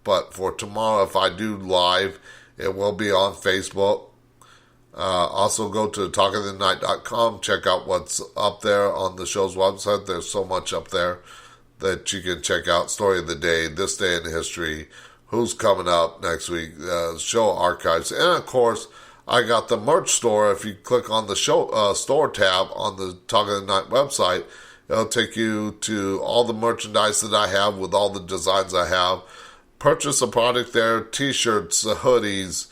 Speaker 1: But for tomorrow, if I do live, it will be on Facebook. Also go to talkingthenight.com, check out what's up there on the show's website. There's so much up there that you can check out. Story of the day, this day in history, who's coming up next week, show archives, and of course, I got the merch store. If you click on the show store tab on the Talking the Night website, it'll take you to all the merchandise that I have with all the designs I have. Purchase a product there, t-shirts, hoodies.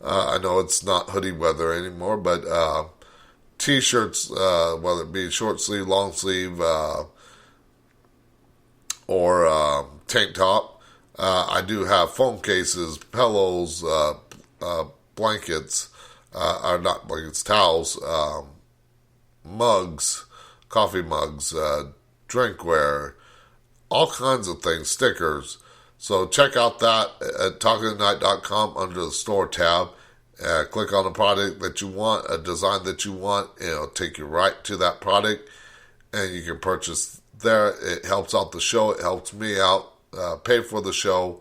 Speaker 1: I know it's not hoodie weather anymore, but t-shirts, whether it be short sleeve, long sleeve, or tank top. I do have phone cases, pillows, blankets, or not blankets, towels, mugs, coffee mugs, drinkware, all kinds of things, stickers. So check out that at talkingthenight.com under the store tab. Click on a product that you want, a design that you want, and it'll take you right to that product, and you can purchase there. It helps out the show. It helps me out, pay for the show.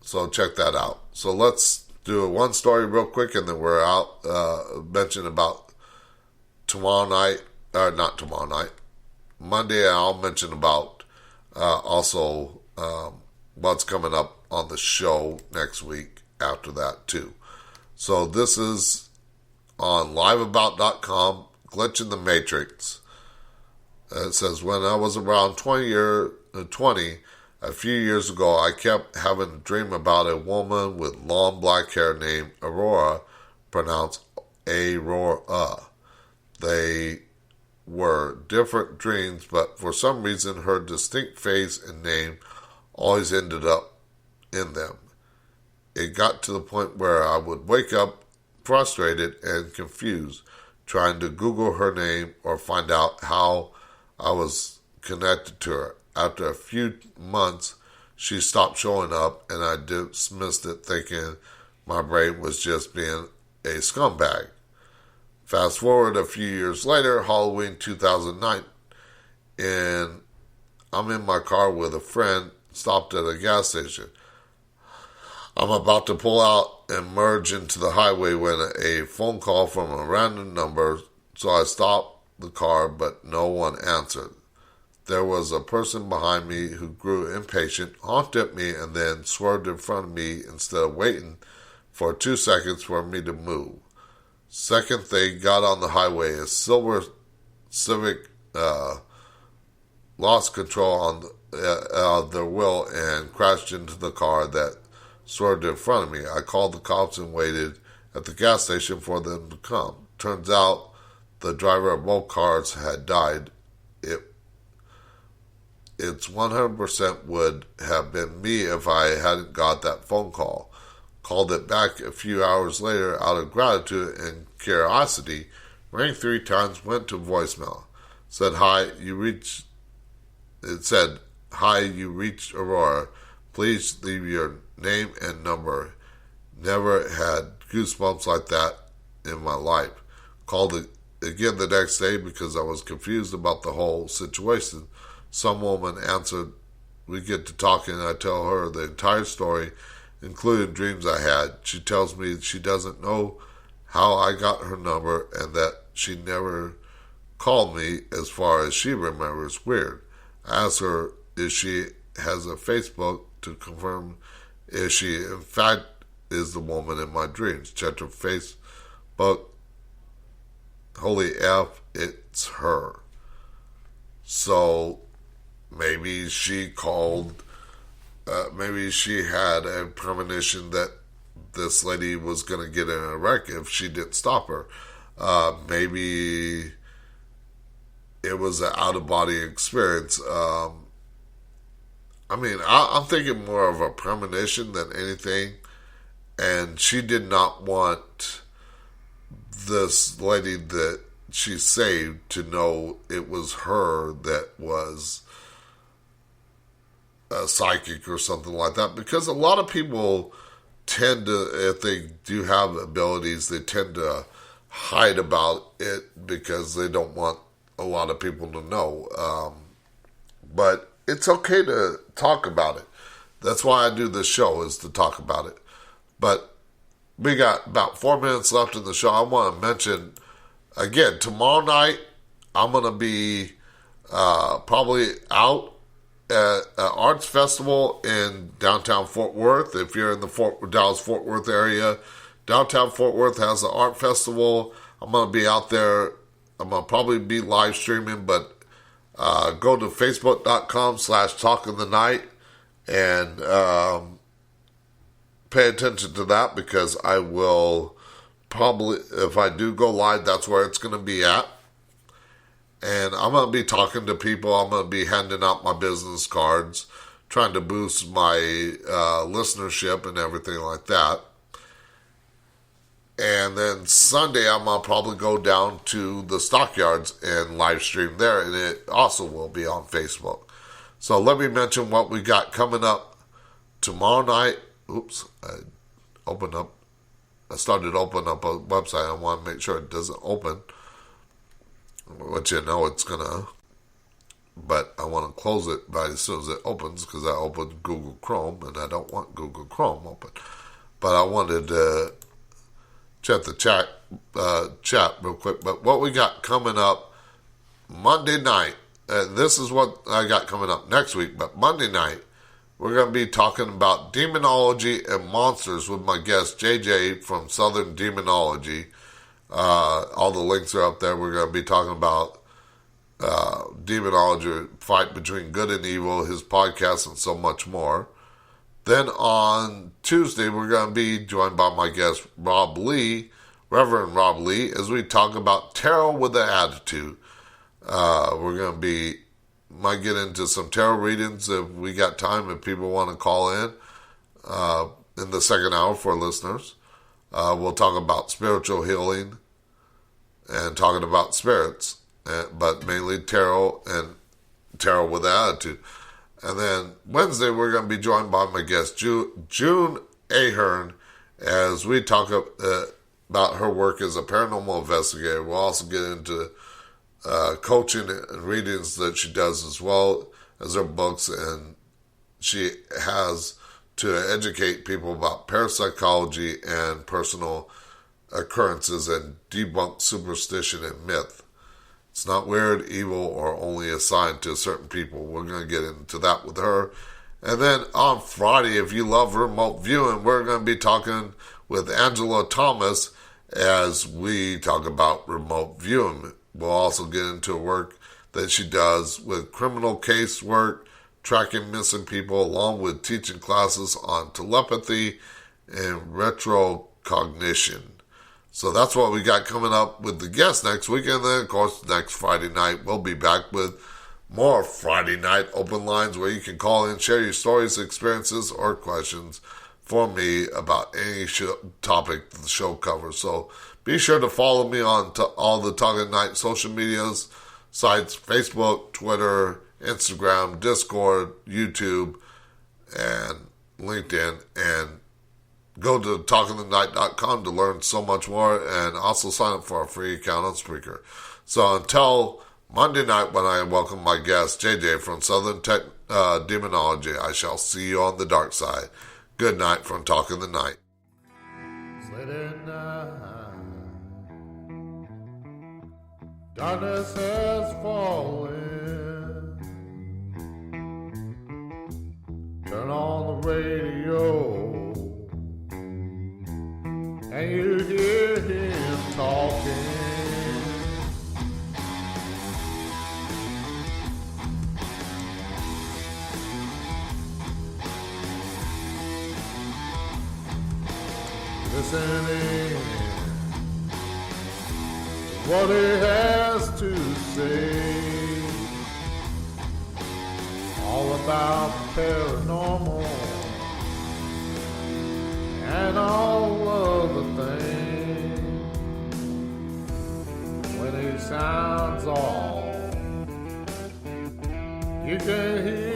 Speaker 1: So check that out. So let's do one story real quick, and then we're out. Mention about tomorrow night, or not tomorrow night, Monday. I'll mention about also what's coming up on the show next week after that too. So this is on liveabout.com, Glitch in the Matrix. It says, when I was around 20, a few years ago, I kept having a dream about a woman with long black hair named Aurora, pronounced Aurora. They were different dreams, but for some reason her distinct face and name always ended up in them. It got to the point where I would wake up frustrated and confused, trying to Google her name or find out how I was connected to her. After a few months, she stopped showing up, and I dismissed it, thinking my brain was just being a scumbag. Fast forward a few years later, Halloween 2009, and I'm in my car with a friend, stopped at a gas station. I'm about to pull out and merge into the highway when a phone call from a random number, so I stopped the car, but no one answered. There was a person behind me who grew impatient, honked at me, and then swerved in front of me instead of waiting for 2 seconds for me to move. Second they got on the highway, a silver Civic lost control on their wheel and crashed into the car that swerved in front of me. I called the cops and waited at the gas station for them to come. Turns out the driver of both cars had died. It's 100% would have been me if I hadn't got that phone call. Called it back a few hours later out of gratitude and curiosity. Rang 3 times, went to voicemail. Said, It said, hi, you reached Aurora. Please leave your name and number. Never had goosebumps like that in my life. Called it again the next day because I was confused about the whole situation. Some woman answered. We get to talking and I tell her the entire story, including dreams I had. She tells me she doesn't know how I got her number and that she never called me as far as she remembers weird. I asked her if she has a Facebook to confirm if she in fact is the woman in my dreams. Checked her Facebook. Holy F, it's her. So maybe she called, maybe she had a premonition that this lady was going to get in a wreck if she didn't stop her. Maybe it was an out-of-body experience. I'm thinking more of a premonition than anything. And she did not want this lady that she saved to know it was her that was a psychic or something like that. Because a lot of people tend to, if they do have abilities, they tend to hide about it because they don't want a lot of people to know. But it's okay to talk about it. That's why I do this show, is to talk about it. But we got about 4 minutes left in the show. I want to mention, again, tomorrow night, I'm going to be probably out at an arts festival in downtown Fort Worth. If you're in the Dallas-Fort Worth area, downtown Fort Worth has an art festival. I'm going to be out there. I'm going to probably be live streaming, but go to facebook.com/talkingthenight and pay attention to that, because I will probably, if I do go live, that's where it's going to be at. And I'm going to be talking to people. I'm going to be handing out my business cards, trying to boost my listenership and everything like that. And then Sunday, I'm going to probably go down to the stockyards and live stream there. And it also will be on Facebook. So let me mention what we got coming up tomorrow night. Oops, I started opening up a website. I want to make sure it doesn't open. Which you know it's gonna, but I want to close it right as soon as it opens, because I opened Google Chrome and I don't want Google Chrome open. But I wanted to check the chat real quick. But what we got coming up Monday night, this is what I got coming up next week. But Monday night, we're going to be talking about demonology and monsters with my guest JJ from Southern Demonology. All the links are up there. We're going to be talking about demonology, fight between good and evil, his podcast, and so much more. Then on Tuesday, we're going to be joined by my guest Rob Lee, Reverend Rob Lee, as we talk about tarot with an attitude. We're going to might get into some tarot readings if we got time, if people want to call in the second hour for listeners. We'll talk about spiritual healing and talking about spirits, but mainly tarot and tarot with attitude. And then Wednesday, we're going to be joined by my guest June Ahern as we talk about her work as a paranormal investigator. We'll also get into coaching and readings that she does, as well as her books, and she has to educate people about parapsychology and personal occurrences and debunk superstition and myth. It's not weird, evil, or only assigned to certain people. We're going to get into that with her. And then on Friday, if you love remote viewing, we're going to be talking with Angela Thomas as we talk about remote viewing. We'll also get into work that she does with criminal case work, tracking missing people, along with teaching classes on telepathy and retrocognition. So that's what we got coming up with the guest next week. And then, of course, next Friday night, we'll be back with more Friday night open lines where you can call in, share your stories, experiences, or questions for me about any topic the show covers. So be sure to follow me on all the Talking Night social medias sites, Facebook, Twitter, Instagram, Discord, YouTube, and LinkedIn, and go to talkingthenight.com to learn so much more, and also sign up for our free account on Spreaker. So until Monday night, when I welcome my guest, JJ from Southern Demonology, I shall see you on the dark side. Good night from Talking the Night. Darkness has fallen. Turn on the radio, and you hear him talking. Listening to what he has to say, all about the paranormal and all of the things. When he sounds off, you can hear